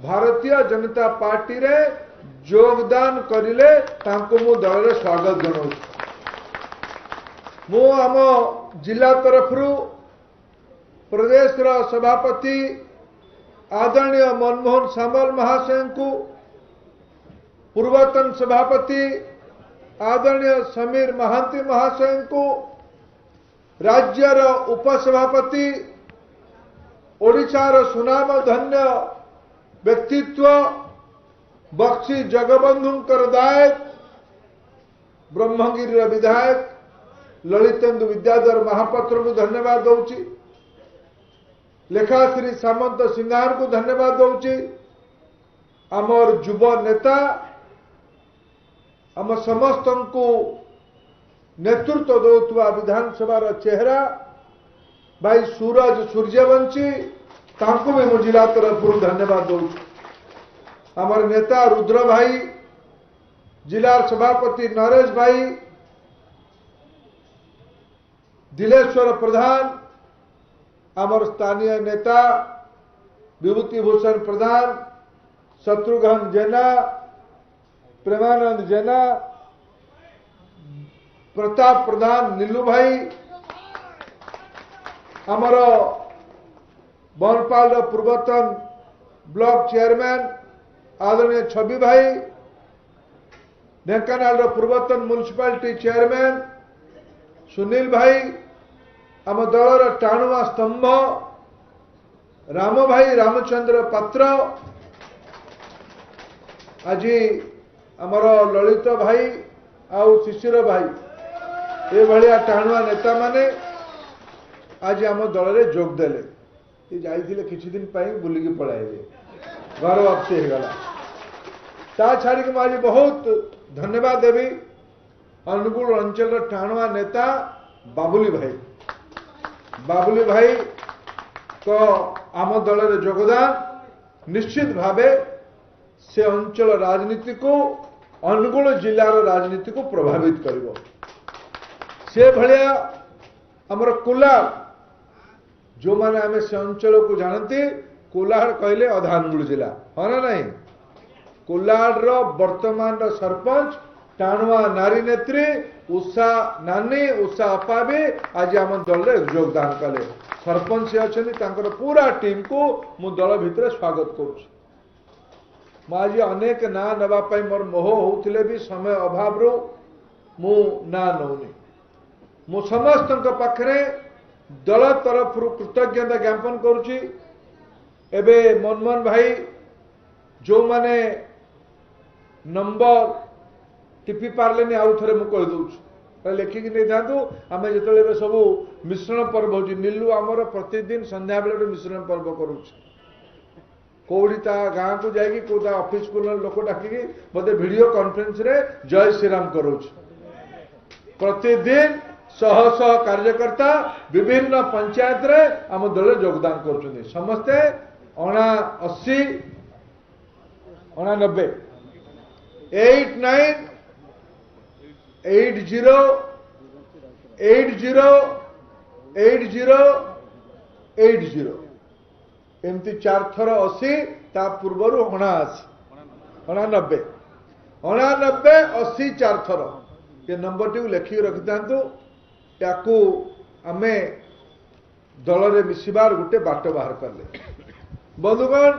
भारतीय जनता पार्टी रे योगदान करिले तांको मु दल रे स्वागत जनाऊ मु आम जिला तरफ प्रदेश रा सभापति आदरणीय मनमोहन सामल महाशय को पूर्वतन सभापति आदरणीय समीर महांती महाशय को राज्यर उपसभापति ओडिशार सुनाम धन्य व्यक्तित्व बक्सी जगबंधुंकर दायक ब्रह्मगिरी विधायक ललितेन्दु विद्याधर महापात्र को धन्यवाद दौची लेखाश्री सामंत सिंहार को धन्यवाद दौची आमर युव नेता आम समस्त को नेतृत्व दौथुआ विधानसभा चेहरा भाई सूरज सूर्यवंशी तांको भी मु जिला तरफ धन्यवाद दौची आमर नेता रुद्र भाई जिला सभापति नरेश भाई दिलेश्वर प्रधान आमर स्थानीय नेता विभूति भूषण प्रधान शत्रुघ्न जेना प्रेमानंद जेना प्रताप प्रधान नीलू भाई आमर बनपाल पूर्वतन ब्लॉक चेयरमैन आदरणीय छवि भाई ढेंकानाल पूर्वतन म्युनिसिपालिटी चेयरमैन सुनील भाई आम दलर टाणुआ स्तंभ राम भाई रामचंद्र पात्र आज आमर ललित भाई आउ शिशिर भाई ये भाया टाणुआ नेता माने आज आम दल में जोग देले जाइए किछि दिन बुलिकी पलाइले घर वापसी होगला ता छाड़ी कि आज बहुत धन्यवाद देवी अनुगुल अंचल टाणुआ नेता बाबुली भाई को आम दल में योगदान निश्चित भावे से अंचल राजनीति को अनुगुल जिलार राजनीति को प्रभावित करिवो से भलिया हमर कोलार जो माने आमे से अंचल को जानते कोलार कहले अधानगुल जिला हाँ ना नहीं कोलार वर्तमान सरपंच टाणुआ नारी नेत्री उषा नानी उषा अपा भी आज आम दल में योगदान कले सरपंच से अच्छा पूरा टीम को मु दल भितर स्वागत करुँ आज अनेक ना नवापाई मोर मोह होते भी समय अभाव मु ना नौनी मु समस्त पाखरे दल तरफ कृतज्ञता ज्ञापन करुच्ची एबे मनमोहन भाई जो माने नंबर टिपि पार्ले आउ थे मुझे कहीदे लेखिकी नहीं था आम जो सब मिश्रण पर्व हो नीलू आमर प्रतिदिन संध्या बेले मिश्रण पर्व करुच्ची कौड़ी गाँ को जाकि कौटा ऑफिस को लोक डाकिकी बोधे वीडियो कॉन्फ्रेंस रे जय श्रीराम करुच्ची प्रतिदिन शह शह कार्यकर्ता विभिन्न पंचायत रे आम दल योगदान कर समस्ते 80 89 89 80 80 80 80 एमती 4 थर 80 ता पूर्वर 89 89 89 80 4 थर ये नंबर टी लेखिक रखि था आमे दल में मिसबार गोटे बाट बाहर कले बंधुगण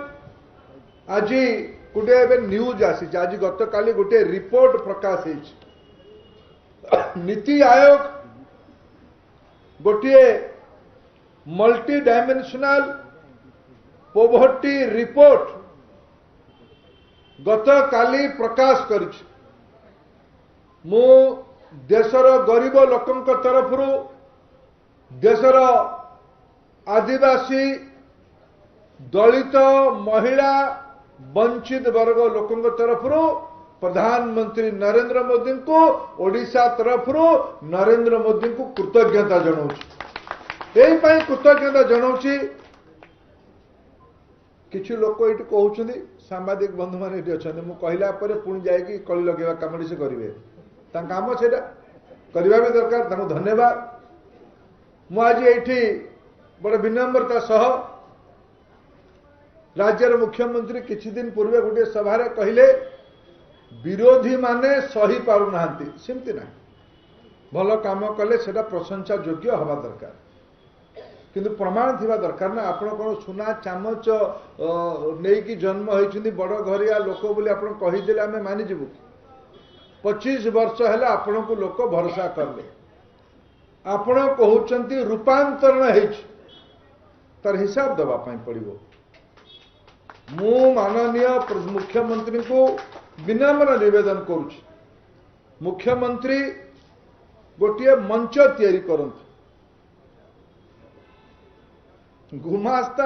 आज गोटे न्यूज आसी आज गत काली गोटे रिपोर्ट प्रकाश नीति आयोग गोटे मल्टी डायमेंशनल पोवर्टी रिपोर्ट गत काली प्रकाश कर देशर गरीब लोकों तरफ देशर आदिवासी दलित महिला वंचित वर्ग लोकों तरफ प्रधानमंत्री नरेंद्र मोदी को ओडिशा तरफ नरेंद्र मोदी को कृतज्ञता जनाऊँ यही कृतज्ञता जनाऊँ किसी लोक ये कहते सांबादिक बंधु मैंने अच्छा मुझे कहला पुणी जाकि कली लगेगा कम से करेंगे काम से करवा भी दरकार धन्यवाद मुझे ये बड़े विनम्रता सह राज्यर मुख्यमंत्री किछि दिन पूर्वे गोटे सभा कहले विरोधी माने सही पारु नाहंती सेमती ना भल काम कले सेटा प्रशंसा योग्य हवा दरकार किंतु प्रमाण थिबा दरकार ना आपण कोन सुना चामच नै कि जन्म होइछिंदी बड़ घरिया लोक बोली आपण कहि देले हमें मानि जिवु 25 वर्ष हेला आपण को लोक भरोसा करले आपण कहउचंती रूपांतरण हेछि तार हिसाब दबा पई पड़िबो मु माननीय मुख्यमंत्री को विनम्र निवेदन करुछि मुख्यमंत्री गोटे मंच तैयारी करंतु गुमास्ता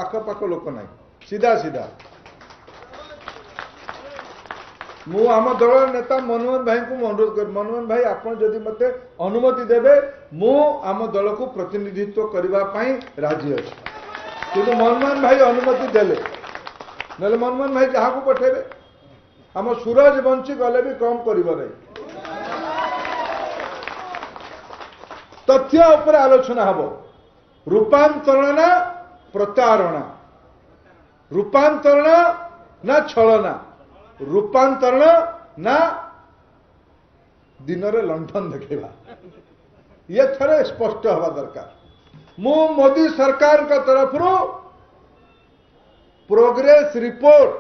आखपाख लोक ना सीधा सीधा मु आम दल नेता मनमोहन भाई को अनुरोध कर मनमोहन भाई आपण जदि मते अनुमति देबे मु आम दल को प्रतिनिधित्व करबा पई राजी अछि किंतु मनमोहन भाई अनुमति देले नले मनमोहन भाई जहाँ को पठेबे आम सूरज बंशी गले भी कम करिबो नै तथ्य ऊपर आलोचना हबो रूपांतरण ना प्रतारणा रूपांतरण ना छलना रूपांतरण ना दिन रे लंठन देखेबा ये थरे स्पष्ट हवा दरकार मु मोदी सरकार का तरफ प्रोग्रेस रिपोर्ट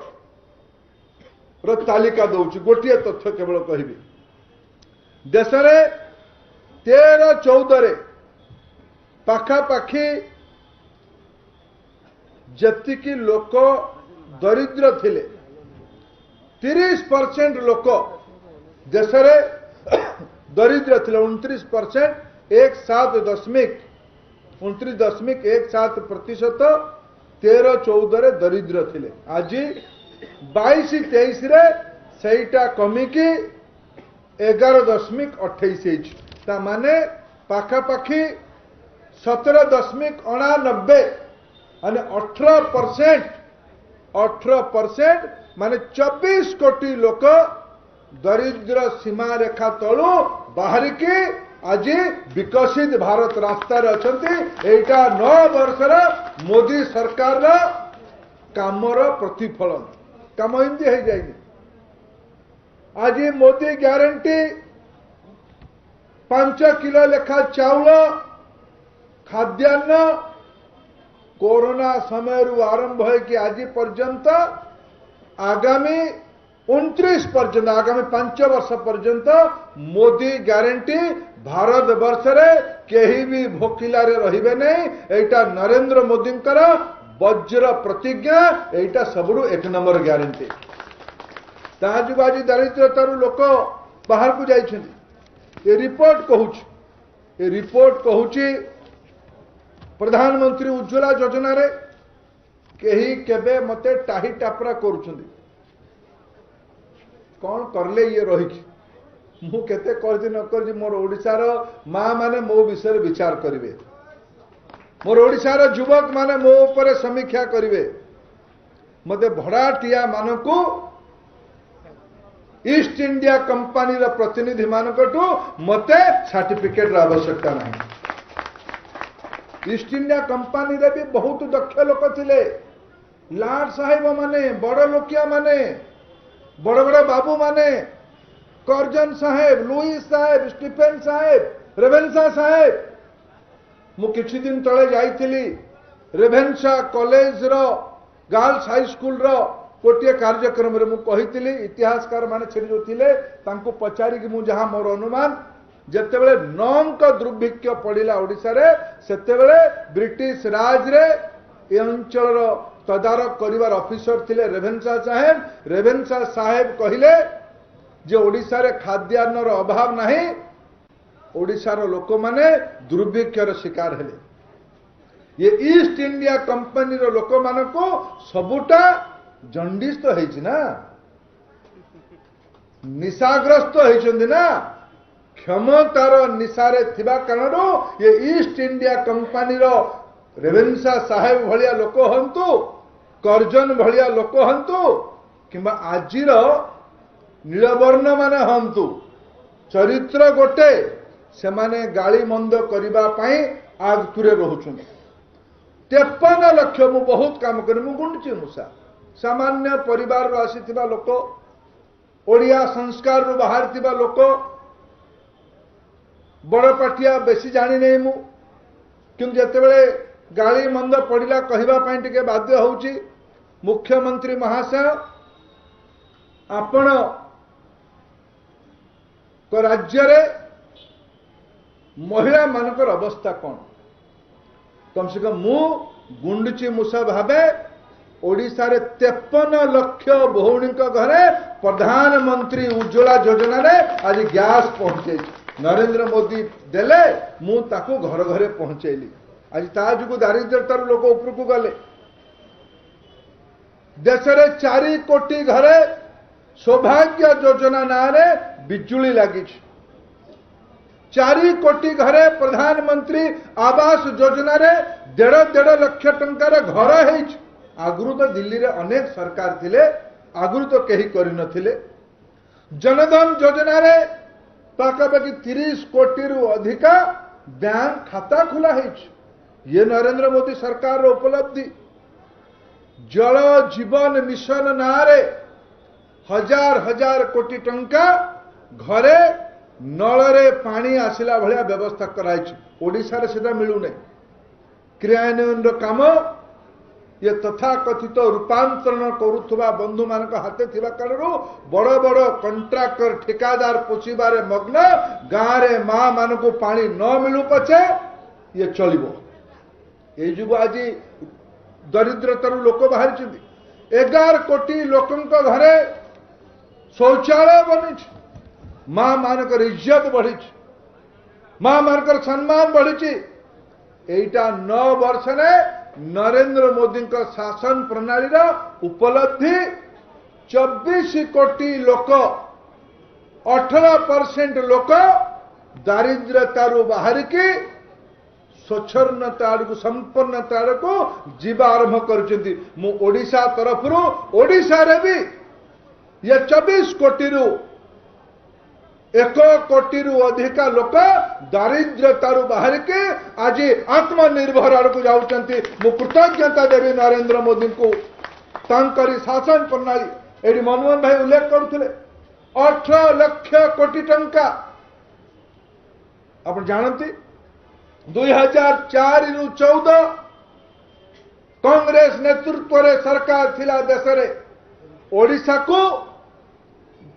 रो तालिका दउची गोटिए तथ्य केवल कहबी देश रे 13-14 रे पाखापाखि जतिकी लोक दरिद्र थिले 30% लोक देश रे दरिद्र थिले 29% 29.17% 13-14 रे दरिद्र थिले आज 22-23 रे सेटा कमिकी 11.28 ता माने पाखापाखि 17.89 माने 18% माने 24 कोटी लोक दरिद्र सीमा रेखा तलु बाहर के आज विकसित भारत रास्ता अच्छा एटा 9 वर्षर मोदी सरकार कामर प्रतिफलन काम एमती हो जाए आज मोदी ग्यारंटी 5 किलो लेखा चाउल खाद्यान्न कोरोना समय आरंभ है कि आज पर्यंत आगामी 29 पर्यंत आगामी 5 वर्ष पर्यंत मोदी ग्यारंटी भारत वर्ष रे केही भी भोकिला रे रहिबे नहीं एटा नरेंद्र मोदी वज्र प्रतिज्ञा एटा सबुरु 1 नंबर ग्यारंटी ताजु आज दरिद्रतार लोक बाहर को जाइछन्ति ये रिपोर्ट कहूची प्रधानमंत्री उज्ज्वला योजना रे केही केबे मते टाही टापरा करूछन्ति कौन करले ये रही मु केते करदी न करदी मोर ओडिसा रो मां माने मो विषय विचार करिवे मोर ओडिसा रो युवक माने मो ऊपर समीक्षा करिवे मते भड़ाटिया मानको ईस्ट इंडिया कंपनी रो प्रतिनिधि मानकटू मते सर्टिफिकेट रो आवश्यकता नहीं ईस्ट इंडिया कंपनी रे भी बहुत दक्ष लोक थिले लाड साहेब माने बड़ लोकिया माने बड़ बड़ बाबू माने कर्जन साहेब लुईस साहेब स्टीफेन साहेब रेवेन्सा साहेब मु किछि दिन तळे जाइथिली रेवेन्सा कॉलेज रो गर्ल्स हाई स्कूल रो गोटे कार्यक्रम रे मु कहिथिली इतिहासकार माने छेड़ी जो थिले तांको पचारी कि मु जहां मोर अनुमान जेतेबेले नौंक दुर्भिक्ष पड़िला ओडिसा रे सेतेबेले ब्रिटिश राज रे ए अंचल रो तदारक करिवार ऑफिसर थिले रेवेन्सा साहेब कहिले जे ओडिसा रे खाद्यान्न रो अभाव नाही ओडिसा रो लोक माने दुर्भिक्ष रो शिकार हेले ये ईस्ट इंडिया कंपनी रो लोक मानको सबुटा जंडिस तो है ना निशाग्रस्त होइछन्ति ना क्षमतार निशारे थिबा कारण ये ईस्ट इंडिया कंपनी रो रेवेन्सा साहेब भलिया लोक हंतु कर्जन भलिया लोक हंतु किंबा आजिर नीलवर्ण माने हंतु चरित्र गोटे से माने गाली मंद करिबा पई आगतुरे रहउछन 53 लाख मु बहुत काम कर मु गुंडची मुसा सामान्य परिवार रो आसीथिबा लोक ओडिया संस्कार रो बाहर थिबा लोक बड़ पाटिया बेसी जानी नहीं मु କିନ୍ତୁ ଯେତେବେଳେ ଗାଳି ମନ୍ଦ ପଡ଼ିଲା କହିବା ପାଇଁ ଟିକେ ବାଧ୍ୟ ହେଉଛି। ମୁଖ୍ୟମନ୍ତ୍ରୀ ମହାଶୟ, ଆପଣ ରାଜ୍ୟରେ ମହିଳାମାନଙ୍କର ଅବସ୍ଥା କ'ଣ? କମ୍ ସେ କମ୍ ମୁଁ ଗୁଣ୍ଡୁଚି ମୂଷା ଭାବେ ଓଡ଼ିଶାରେ 53 ଲକ୍ଷ ଭଉଣୀଙ୍କ ଘରେ ପ୍ରଧାନମନ୍ତ୍ରୀ ଉଜ୍ଜ୍ୱଳା ଯୋଜନାରେ ଆଜି ଗ୍ୟାସ୍ ପହଞ୍ଚେଇଛି। ନରେନ୍ଦ୍ର ମୋଦି ଦେଲେ, ମୁଁ ତାକୁ ଘର ଘରେ ପହଞ୍ଚେଇଲି। ଆଜି ତା ଯୋଗୁଁ ଦାରିଦ୍ର୍ୟତାରୁ ଲୋକ ଉପରକୁ ଗଲେ। ଦେଶରେ 4 କୋଟି ଘରେ ସୌଭାଗ୍ୟ ଯୋଜନା ନାଁରେ ବିଜୁଳି ଲାଗିଛି। 4 କୋଟି ଘରେ ପ୍ରଧାନମନ୍ତ୍ରୀ ଆବାସ ଯୋଜନାରେ 1.5 ଲକ୍ଷ ଟଙ୍କାର ଘର ହେଇଛି। ଆଗରୁ ତ ଦିଲ୍ଲୀରେ ଅନେକ ସରକାର ଥିଲେ, ଆଗରୁ ତ କେହି କରିନଥିଲେ। ଜନଧନ ଯୋଜନାରେ ପାଖାପାଖି 30 କୋଟିରୁ ଅଧିକା ବ୍ୟାଙ୍କ ଖାତା ଖୋଲା ହେଇଛି। ଇଏ ନରେନ୍ଦ୍ର ମୋଦି ସରକାରର ଉପଲବ୍ଧି। ଜଳ ଜୀବନ ମିଶନ ନାଁରେ हजार हजार कोटी टंका घरे नଳରେ पानी आसिला भलिया व्यवस्था कराई। ओडिशा रे सेटा मिलू नै। क्रियान्वयन काम ये तथाकथित रूपांतरण करुथुबा बंधु मानक हाथे थिबा कारणु बड़ बड़ कंट्राक्टर ठेकादार पोषिबारे मग्न। गाँ रे माँ मानकु पानी न मिलू पछे ये चलिबो। ए जुगु आज दरिद्रतारू लोक बाहर 11 कोटी लोकंक घरे शौचालय बनी। माँ मानकर इज्जत बढ़ी, माँ मानकर सम्मान बढ़ी। एटा 9 वर्ष ने नरेंद्र मोदी शासन प्रणाली उपलब्धि। 24 कोटी लोक 18% लोक दारिद्र्यतारू बाहर की स्वच्छता आड़ को संपन्नता आड़ को जीवा आरंभ करछंती। मु ओडिशा तरफरु ओडिशा रे भी ये 24 कोटी रु 1 कोटी रु अधिका लोक दारिद्र्यतारू बाहर के आज आत्मनिर्भर आड़ को जाउछंती। मु कृतज्ञता देवी नरेंद्र मोदी को तांकरी शासन प्रणाली। एडी मनमोहन भाई उल्लेख करुथिले 18 लाख कोटी टंका। आप जानती 2004 रु 14 कांग्रेस नेतृत्व रे सरकार थिला देश रे। ओडिशा को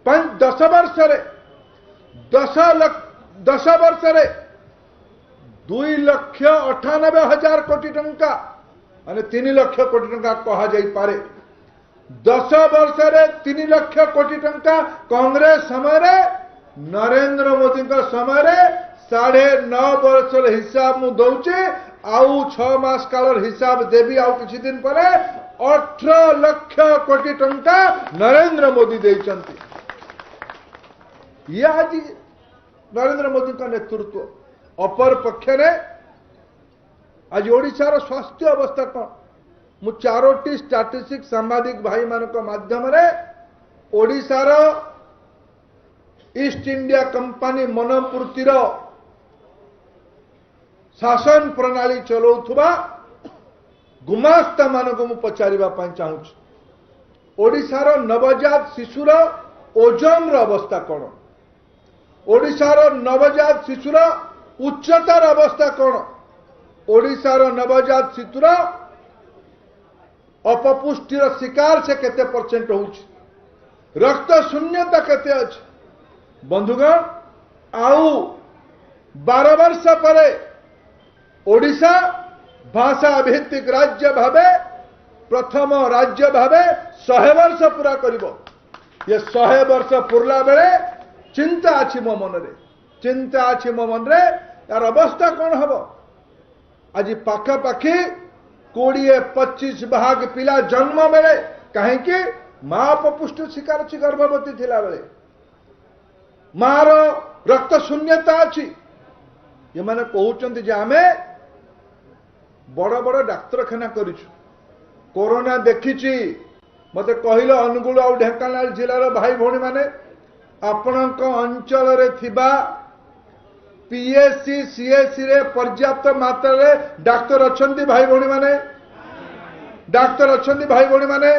10 वर्ष रे 10 वर्ष रे 2,98,000 कोटी टंका माने 3 लाख कोटी टंका कहा जाई पारे। 10 वर्ष रे 3 लाख कोटी टंका कांग्रेस समय रे। नरेंद्र मोदी समय रे 9.5 वर्ष हिसाब मु दौचे। आउ 6 मास काल हिसाब देवी आउ किछि दिन परे 18 लाख कोटी टंका नरेंद्र मोदी देइचंती। ये आज नरेंद्र मोदी का नेतृत्व। अपर पक्ष ने आज ओडिशार स्वास्थ्य अवस्था कौन? मु 4टी स्टैटिस्टिक्स सांबादिक भाई मानक माध्यम रे ओडिशार ईस्ट इंडिया कंपनी मनपूर्तिर शासन प्रणाली चलाउथुबा गुमास्ता मानक मु पचारिबा पई चाहूछि। ओडिशार नवजात शिशुर ओजन अवस्था कौन? ओडिशार नवजात शिशुर उच्चतार अवस्था कौन? ओडिशार नवजात शिशुर अपपुष्टिर शिकार से केते परसेंट होउछि? रक्त शून्यता केते अछि? बंधुगण आउ 12 वर्ष परे ओडिशा भाषा भित्तिक राज्य भावे प्रथम राज्य भावे 100 वर्ष पूरा करिबो। ये 100 वर्ष पुरला बेले चिंता अछि मो मन रे। चिंता अछि मो मन रे यार अवस्था कौन हबो? आज पाखा पाखी 20-25 भाग पिला जन्म बेले कहीं कि मां अपपुष्ट शिकार अछि गर्भवती थिला बेले। मार रक्त शून्यता अछि। ये माने कहउचंती जे आमे बड़ बड़ डाक्तरखाना करिछु, कोरोना देखिछि। मते कहिलो अनुगुल आ ढेंकानाल जिल्लार भाई भौणी माने आपणक अंचल रे थिबा पीएससी सीएससी रे पर्याप्त मात्रा रे डाक्तर अछंती भाई भौणी माने? डाक्तर अछंती भाई भौणी माने?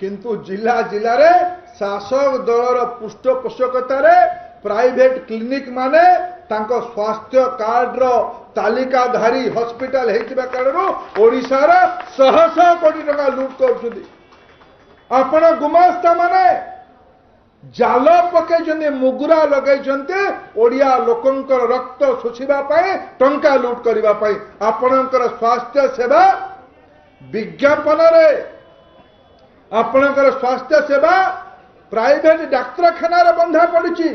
किंतु जिला जिला रे शासक दलर पृष्ठपोषकता रे प्राइवेट क्लिनिक माने तांको स्वास्थ्य कार्ड रो तालिकाधारी हॉस्पिटल हेतिबा कारणु ओडिशार 100 कोटी टका लूट करछुदी। आपण गुमास्ता माने जाल पकई मुगुरा लगे ओडिया लोकंकर रक्त शोषिबा पाए टंका लूट करिबा पाए आपणकर स्वास्थ्य सेवा विज्ञापन रे आपणकर स्वास्थ्य सेवा प्राइवेट डाक्तरखाना रे बंधा पड़ी।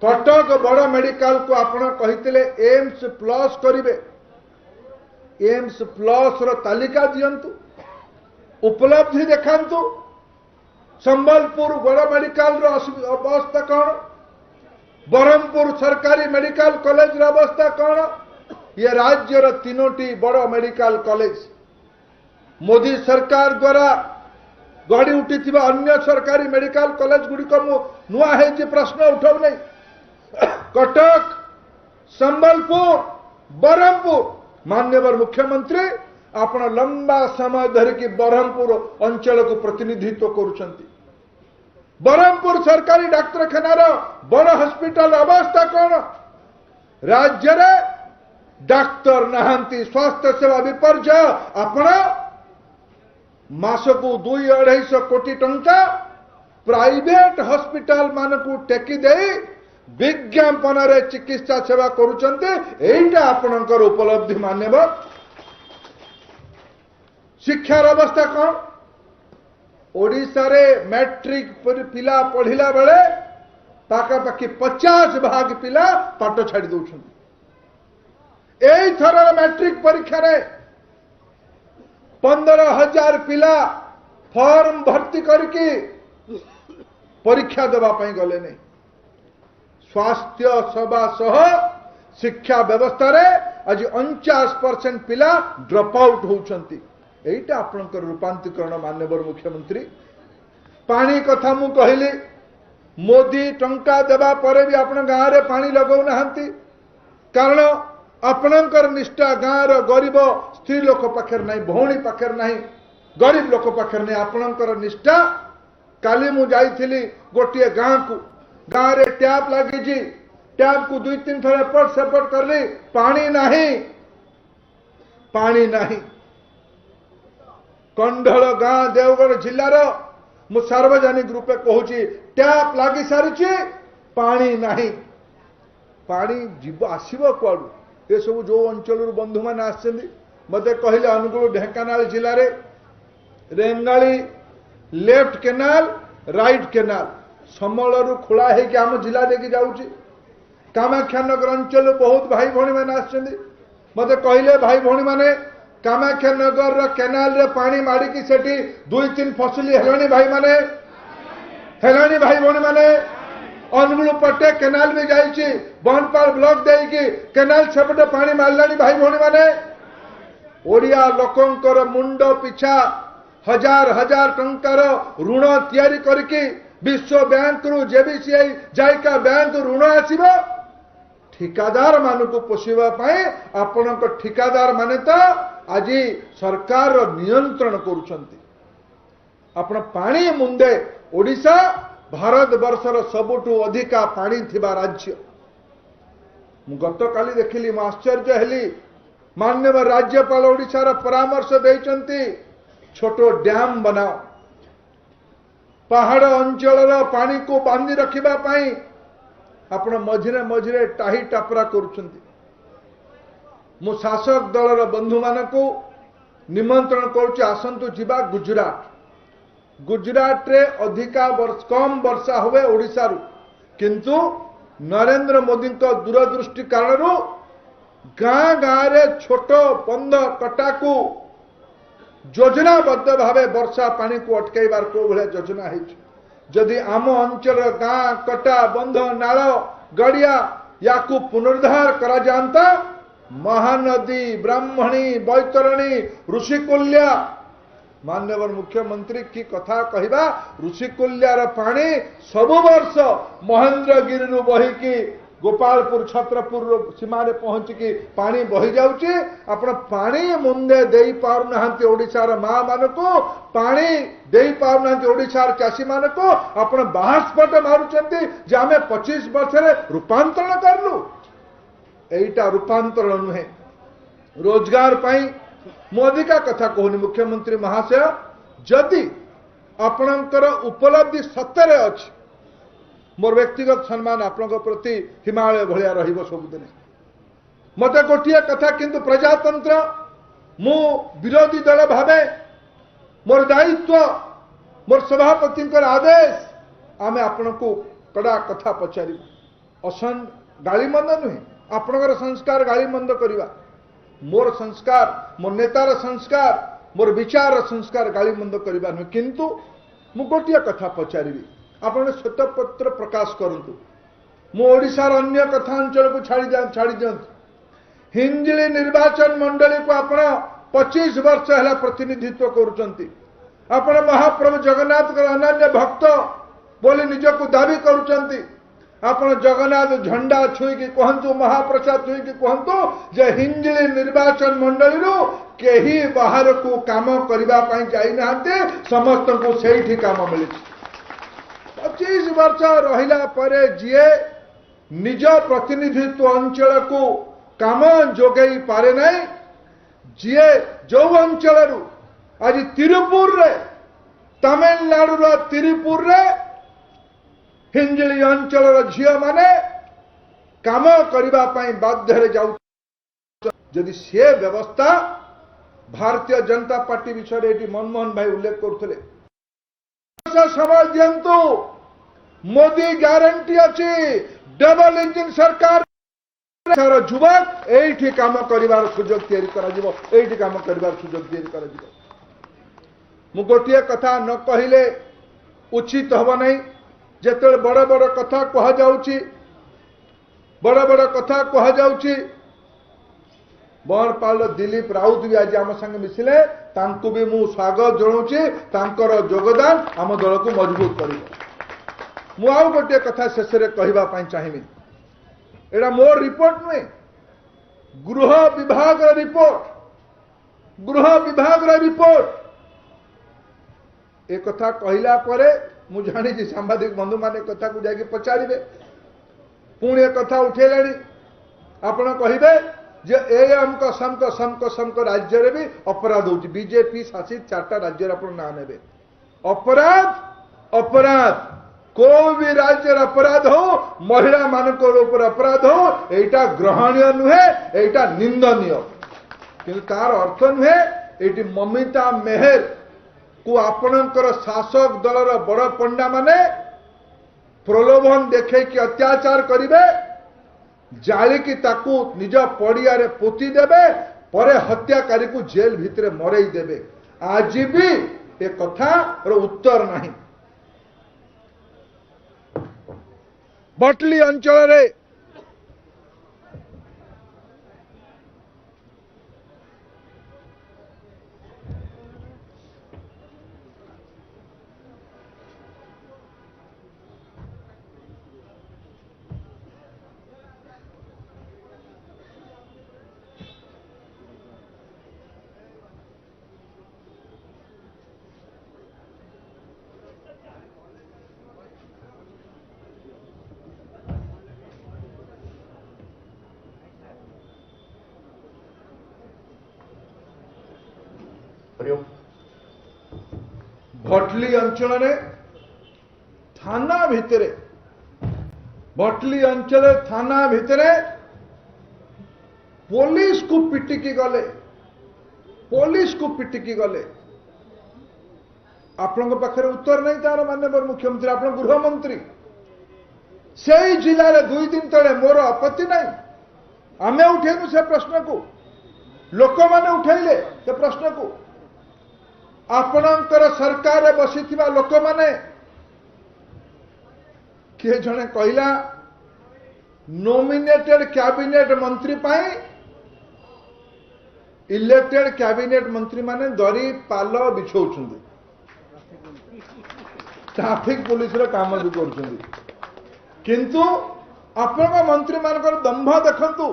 कटक बड़ मेडिकल को आपण कहितले एम्स प्लस करिवे एम्स प्लस रो तालिका दियंतु उपलब्धि देखांतु। संबलपुर बड़ मेडिकल रो अवस्था कौन ब्रह्मपुर सरकारी मेडिकल कॉलेज रो अवस्था कौन ये राज्य रो तीनोटी बड़ मेडिकल कॉलेज मोदी सरकार द्वारा गढ़ी उठी अन्य सरकारी मेडिकल कॉलेज गुड़िक नुआ है प्रश्न उठाऊ नहीं। कटक संबलपुर ब्रह्मपुर माननीय मुख्यमंत्री आपण लंबा समय धरिकी ब्रह्मपुर अंचल को प्रतिनिधित्व करुछंती। ब्रह्मपुर सरकारी डाक्तरखानार बड़ हॉस्पिटल अवस्था कौन राज्य रे डाक्तर नहांती स्वास्थ्य सेवा विपर्जय आपण मासकू 2-250 कोटी टंका प्राइवेट हॉस्पिटल मानकू टेकी दे विज्ञापन रे चिकित्सा सेवा करुछंती। एइटा आपणकर उपलब्धि मान्यव। शिक्षार अवस्था कौन ओडिशा रे मैट्रिक पिला पढ़िला बेले पाखापाखि 50 भाग पिला पाठ छाड़ी दौरान एई थर मैट्रिक परीक्षा रे 15,000 पिला फॉर्म भर्ती करके परीक्षा देवा पाई गले नहीं। स्वास्थ्य सेवा सह शिक्षा व्यवस्था रे आज 49% पिला ड्रॉप आउट होउछंती। एइटा आपनकर रूपांतरीकरण माननीय मुख्यमंत्री। पानी कथा मु कहली मोदी टंका देवा परे भी आपण गाँव रे पानी लगौ नाहंती कारण आपणकर निष्ठा गाँव गरीब स्त्री लोक पाखर नहीं भौणी पाखर नहीं गरीब लोक पाखर नहीं आपणकर निष्ठा। काली मु जाइथिली गोटे गाँव रे टैप लगी टैप को 2-3 थर एपट सेपट करली पानी नहीं। कंढल गाँ देवगढ़ जिलार मु सार्वजनिक रूपे कहूची टैप लगी सारी पानी नहीं पानी जीव आसब कुआड़ू ये सब जो अंचल बंधु मैंने आसछन्ति मते कहले अनुगुल ढेंकानाल जिले रे Rengali left canal right canal समलरू खोला है कि आम जिला देखी जाऊँगी। कामाख्यानगर अंचल बहुत भाई भौणी मैंने आसछन्ति मते कहले भाई भौणी मैंने कामाख्यानगर केनाल रे पानी मारिकी सेठी 2-3 फसली हेलानी भाई भौणी मैंने अनुगुल पटे केनाल भी जाइए बनपाल ब्लॉक देकी केनाल सेपटे पानी मारलानी भाई भौणी मैंने ओडिया लोकंकर मुंड पिछा 1000 टंकार ऋण तैयारी करके विश्व बैंक रु जेबीसीआई जायका बैंक ऋण आसीबो ठिकादार मानकु पोषिबा पाए आपनक ठिकादार माने तो आज सरकार नियंत्रण करुछंती। आपण पानी मुंदे ओडिशा भारत वर्षर सबुठु अधिका पानी थिबा राज्य। मु गत काली देखिली मु आश्चर्य हेली माननीय राज्यपाल ओडिशार परामर्श देइचंती छोटो डैम बनाओ पहाड़ अंचल पानी को बांधी रखिबा पाई आपण मझिरे मझिरे टाही टापरा करुछंती। मु शासक दलर बंधु मानकु निमंत्रण करुछि आसंतु जिबा गुजरात रे अधिका कम वर्षा हुए ओडिशा रु किंतु नरेंद्र मोदी को दूरदृष्टि कारण गाँ रे छोट बंध कटा को योजनाबद्ध भावे वर्षा पानी को अटकाइबार को भले योजना है। जदि आम अंचल गाँ कटा बंध नाल गड़िया या पुनरुद्धार करा जानता महानदी ब्राह्मणी बैतरणी ऋषिकुल्या माननीय मुख्यमंत्री की कथा कहवा ऋषिकुल्यार पानी सब वर्ष महेंद्रगिरी बहिकी गोपालपुर छत्रपुर सीमा रे पहुंचिकी पानी बही जाउची आपण पानी मुंदे देई पारुनाहांती ओडिशार मां मानको पानी देई पारुनाहांती ओडिशार चाषी मानको आपण बाहस्पट मारुचंती जे आमे 25 वर्ष रे रूपांतरण करलु एटा रूपांतरण नुहे रोजगार पाई मोदी का कथा कहूनी मुख्यमंत्री महाशय जदि आपणकर उपलब्धि सत्य अच्छी मोर व्यक्तिगत सम्मान आपण प्रति हिमालय भलिया रहिबो सबुदिन मते गोटिए कथा किंतु प्रजातंत्र मु विरोधी दल भावे मोर दायित्व मोर सभापति आदेश आमे आपण को कड़ा कथा पचारि असन गालीमंद नुहे आपणकर संस्कार गालीमंद करिवा मोर संस्कार मोर नेतार संस्कार मोर विचार संस्कार गालीमंद करिवा नुहे किंतु मु गोटिए कथा पचारि आपण श्वेतपत्र प्रकाश करंतु मु ओडिशार अन्य कथा अंचल को छाड़ी दियंतु हिंजिली निर्वाचन मंडली को आपण 25 वर्ष है प्रतिनिधित्व करुचंती आपण महाप्रभु जगन्नाथ अनन्य भक्त बोली निजको दाबी करुचंती आपण जगन्नाथ झंडा छुईकी कहतु महाप्रसाद छुईकी कहतु जे हिंजिली निर्वाचन मंडली रू केही बाहर को काम करबा पई जाई नाते समस्त को सेठी काम मिली 25 वर्ष रहिला परे जीए निज प्रतिनिधित्व अंचल को काम जोगई पारे नहीं जीए जो अंचल आज तिरुपुर रे तमिलनाडु तिरुपुर रे हिंजिली अंचल झील माने काम करबा पई बाध्य जाऊ जदि से व्यवस्था भारतीय जनता पार्टी विषय ये मनमोहन भाई उल्लेख करते समय दिंतु मोदी ग्यारंटी अच्छी डबल इंजिन सरकार युवक एठी काम करिवार सुजोग तैयारी करा जिवो एठी काम करिवार सुजोग तैयारी करा जिवो मु गोटिए कथा न कहिले उचित हबो नै जेते बड़ बड़ कथा कहा जाउची बड़ बड़ कथा कहा जाउची बरपाल दिलीप राउत भी आज आम संगे मिसिले तांको भी मु स्वागत जनाऊँगी तांकर योगदान आम दल को मजबूत कर मु आउ गोटे कथा शेष में कहवाई चाहिए एटा मोर रिपोर्ट नुहे गृह विभाग रिपोर्ट एक कथा कहला परे मु जानी सांबादिक बंधु माने कथा को जाके पचारे पुणी एक कथा उठेलाणी आपण कहिबे जे ए हमक समक राज्य रे भी अपराध होची बीजेपी शासित 4टा राज्य रे आपण ना नेबे अपराध कोई भी राज्य अपराध हो महिला मानक ऊपर अपराध हो एटा ग्रहणीय नुहे एटा निंदनीय किंतु तार अर्थ नुहे एटी ममिता मेहर को आपणकर शासक दलर बड़ पंडा माने प्रलोभन देखे कि अत्याचार करिवे जालिकी ताकू निज पड़िया रे पोती देबे परे हत्याकारी को जेल भितरे मरई देबे आज भी ए कथा रो उत्तर नहीं बटली अंचल रे भटली अंचल रे थाना भितरे भटली अंचल थाना भितरे पुलिस को पिटिकी गले आपण पाखे उत्तर नहीं तार माननीय मुख्यमंत्री आप गृहमंत्री से जिले में 2 दिन तले मोर आपत्ति नहीं आमे उठेनु से प्रश्न को लोक माने उठेले से प्रश्न को आपणकर सरकार बसीथिबा लोक माने किए जने कहला नोमिनेटेड कैबिनेट मंत्री पाई इलेक्टेड कैबिनेट मंत्री माने दरी पाल बिछौछुंदी ट्रैफिक पुलिस रो काम भी करछुंदी किंतु आपण मंत्री मानकर दंभ देखंतु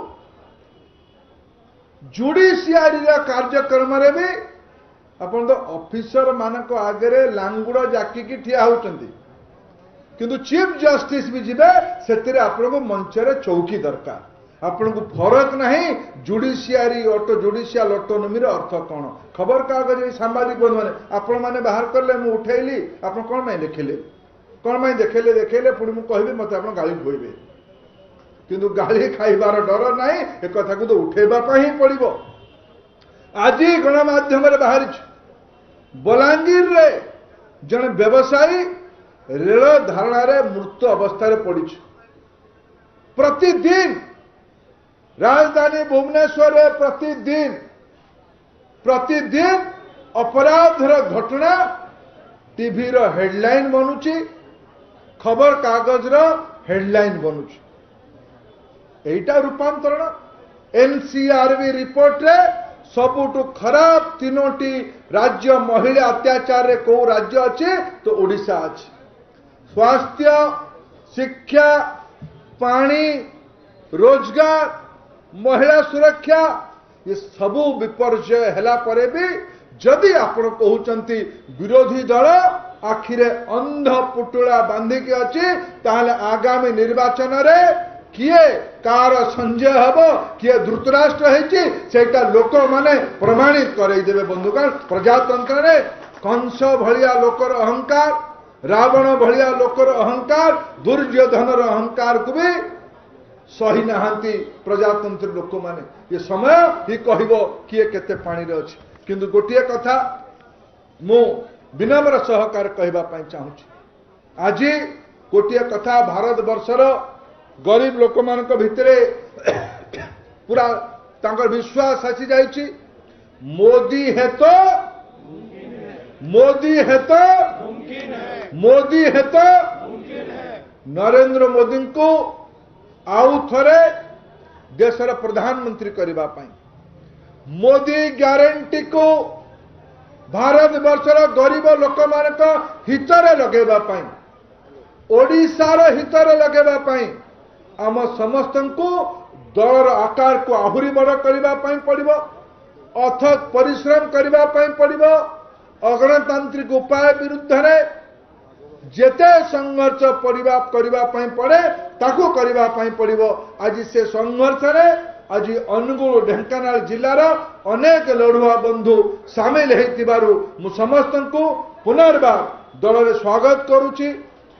जुडिशियरी कार्यक्रम रे भी आपण तो ऑफिसर मानक आगे लांगुड़ जाकिकी ठिया होचंती किंतु चीफ जस्टिस भी जीवे से आपको मंचरे चौकी दरकार आपन को फरक नहीं जुडिशियरी जुडिशियल ऑटोनॉमी रे अर्थ कौन खबर कागज सांबादिक बंधु मैंने आपण मैंने बाहर करले मु उठेली आप कौन मैं देखले कौन मैं देखेले देखेले पुणी मु कहबी मत आप गाली खोइबे किंतु गाली खाइबार डर नहीं एक कथा को तो उठेबा ही पड़िबो। आज गणमाध्यम रे बाहर बलांगीर रे जने व्यवसायी रेल धारणा रे मृत अवस्था रे पड़ी प्रतिदिन राजधानी भुवनेश्वर रे प्रतिदिन अपराधर घटना टीवी रो हेडलाइन बनुची खबर कागज रो हेडलाइन बनुची एटा रूपांतरण एनसीआरबी रिपोर्ट रे सबुठु खराब तीनोटी राज्य महिला अत्याचार रे को राज्य अच्छे तो ओडिशा अच्छे स्वास्थ्य शिक्षा पानी रोजगार महिला सुरक्षा ये सबू विपर्जय हैला परे भी जदि आपण कहउचंती विरोधी दल आखिरे अंध पुटुला बांधिकी अच्छी ताहले आगामी निर्वाचन रे किए कार संजय हब किए धृतराष्ट्र है लोक माने प्रमाणित करदेवे बंधुगण प्रजातंत्र रे कंस भलिया लोकर अहंकार रावण भलिया लोकर अहंकार दुर्योधन अहंकार को भी सही नहांती प्रजातंत्र लोक माने ये समय ही कहबो किए केते पानी रे अछि किंतु गोटिए कथा मु विनम्र सहकार कहबा पई चाहूची आज गोटिए कथा भारत वर्षर गरीब लोक मानक भितरे पूरा तांकर विश्वास आसी जाइछि मोदी है तो नरेंद्र मोदी को आउ थरे देशर प्रधानमंत्री करबा पई मोदी ग्यारंटी को भारत वर्षर गरीब लोक मानक हितरे लगेबा पई ओडिशार हितरे लगेबा पई आम समस्त को दलर आकार को आहुरी बड़ करने पड़ो अथक परिश्रम करने पड़ो अगणतांत्रिक उपाय विरुद्ध रे जेते संघर्ष करने पड़े ताकू करने पड़ो आज से संघर्ष रे आज अनुगुल ढेंकानाल जिलार अनेक लड़ुआ बंधु सामिल होइतिबारु मु समस्त को पुनर्बार दल रे स्वागत करुची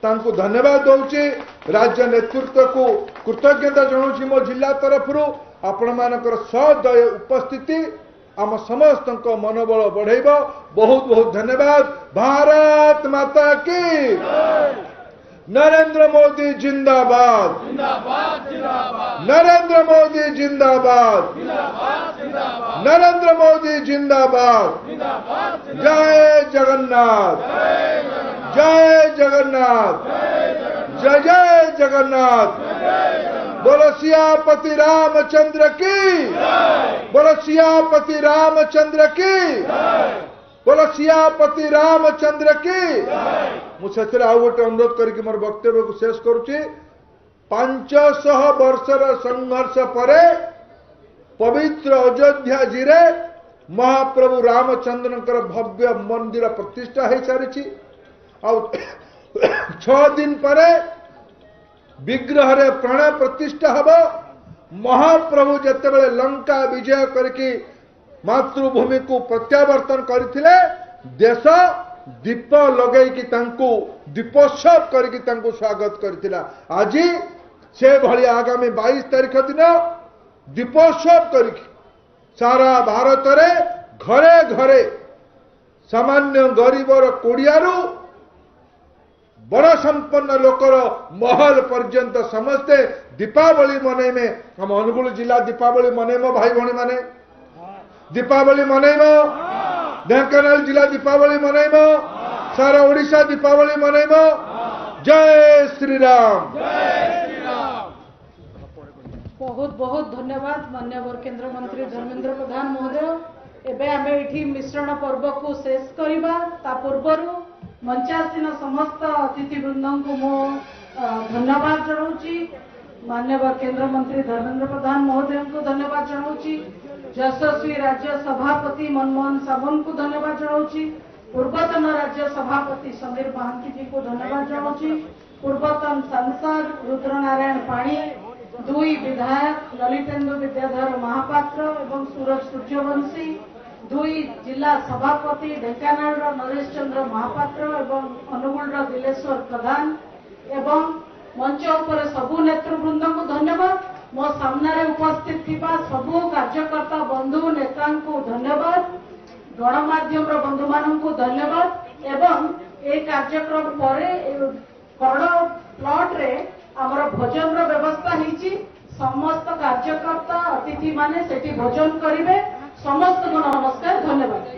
तांको धन्यवाद दौची राज्य नेतृत्व को कृतज्ञता जनाऊँ मो जिला तरफ आपण मानकर सदय उपस्थिति आम समस्त मनोबल बढ़ेब बहुत बहुत धन्यवाद। भारत माता की नरेंद्र मोदी जिंदाबाद नरेंद्र मोदी जिंदाबाद नरेंद्र मोदी जिंदाबाद जय जगन्नाथ जय जगन्नाथ जय जय जगन्नाथ बोलो सियापति रामचंद्र की बोलो सियापति रामचंद्र की बोलो सियापति रामचंद्र की मुझे आउ गोटे अनुरोध करके मोर वक्तव्य को शेष करुच्ची 500 वर्षर संघर्ष परे पवित्र अयोध्या जिरे महाप्रभु रामचंद्र भव्य मंदिर प्रतिष्ठा हो सारी 6 दिन परे विग्रह रे प्राण प्रतिष्ठा हब महाप्रभु जेतेबेले लंका विजय करके मातृभूमि को प्रत्यावर्तन करथिले देश दीप लगेकी तांको दीपोत्सव करके तांको स्वागत करथिला आज से भली आगामी 22 तारीख दिन दीपोत्सव करके सारा भारत रे घरे घरे सामान्य गरीबर कोड़ियारू बड़ संपन्न लोकर महल पर्यंत समस्ते दीपावली मनइमे हम अनुगुल जिला दीपावली मनइम भाई भणी माने दीपावली मनइम ढेंकानाल जिला दीपावली मनइम सारा ओडिशा दीपावली मनइम जय श्री राम। बहुत बहुत धन्यवाद माननीय केंद्र मंत्री धर्मेंद्र प्रधान महोदय। एबे आमे एठी मिश्रण पर्व को शेष करिबा ता पूर्वरु मंचासीन समस्त अतिथि वृंद को मो धन्यवाद जनाऊँगी। मान्यवर केंद्र मंत्री धर्मेंद्र प्रधान महोदय को धन्यवाद जनाऊँगी। यशस्वी राज्य सभापति मनमोहन साबुन को धन्यवाद जनाऊँगी। पूर्वतन राज्य सभापति समीर महांती जी को धन्यवाद जनाऊँगी। पूर्वतन सांसद रुद्रनारायण पाणी, दुई विधायक ललितेन्दु विद्याधर महापात्र एवं सूरज सूर्यवंशी, दुई जिला सभापति ढेंकानाल नरेश चंद्र महापात्र एवं अनुगुल दिलेश्वर प्रधान एवं मंच उपर सबु नेतृवृंद को धन्यवाद। मो सामने उपस्थित थिबा सबु कार्यकर्ता बंधु नेता को धन्यवाद। गणमाध्यम बंधु मान को धन्यवाद एवं ए कार्यक्रम पर कड़ प्लॉट रे आमर भोजन व्यवस्था होती। समस्त कार्यकर्ता अतिथि माने सेठी भोजन करिवे। समस्त को नमस्कार, धन्यवाद।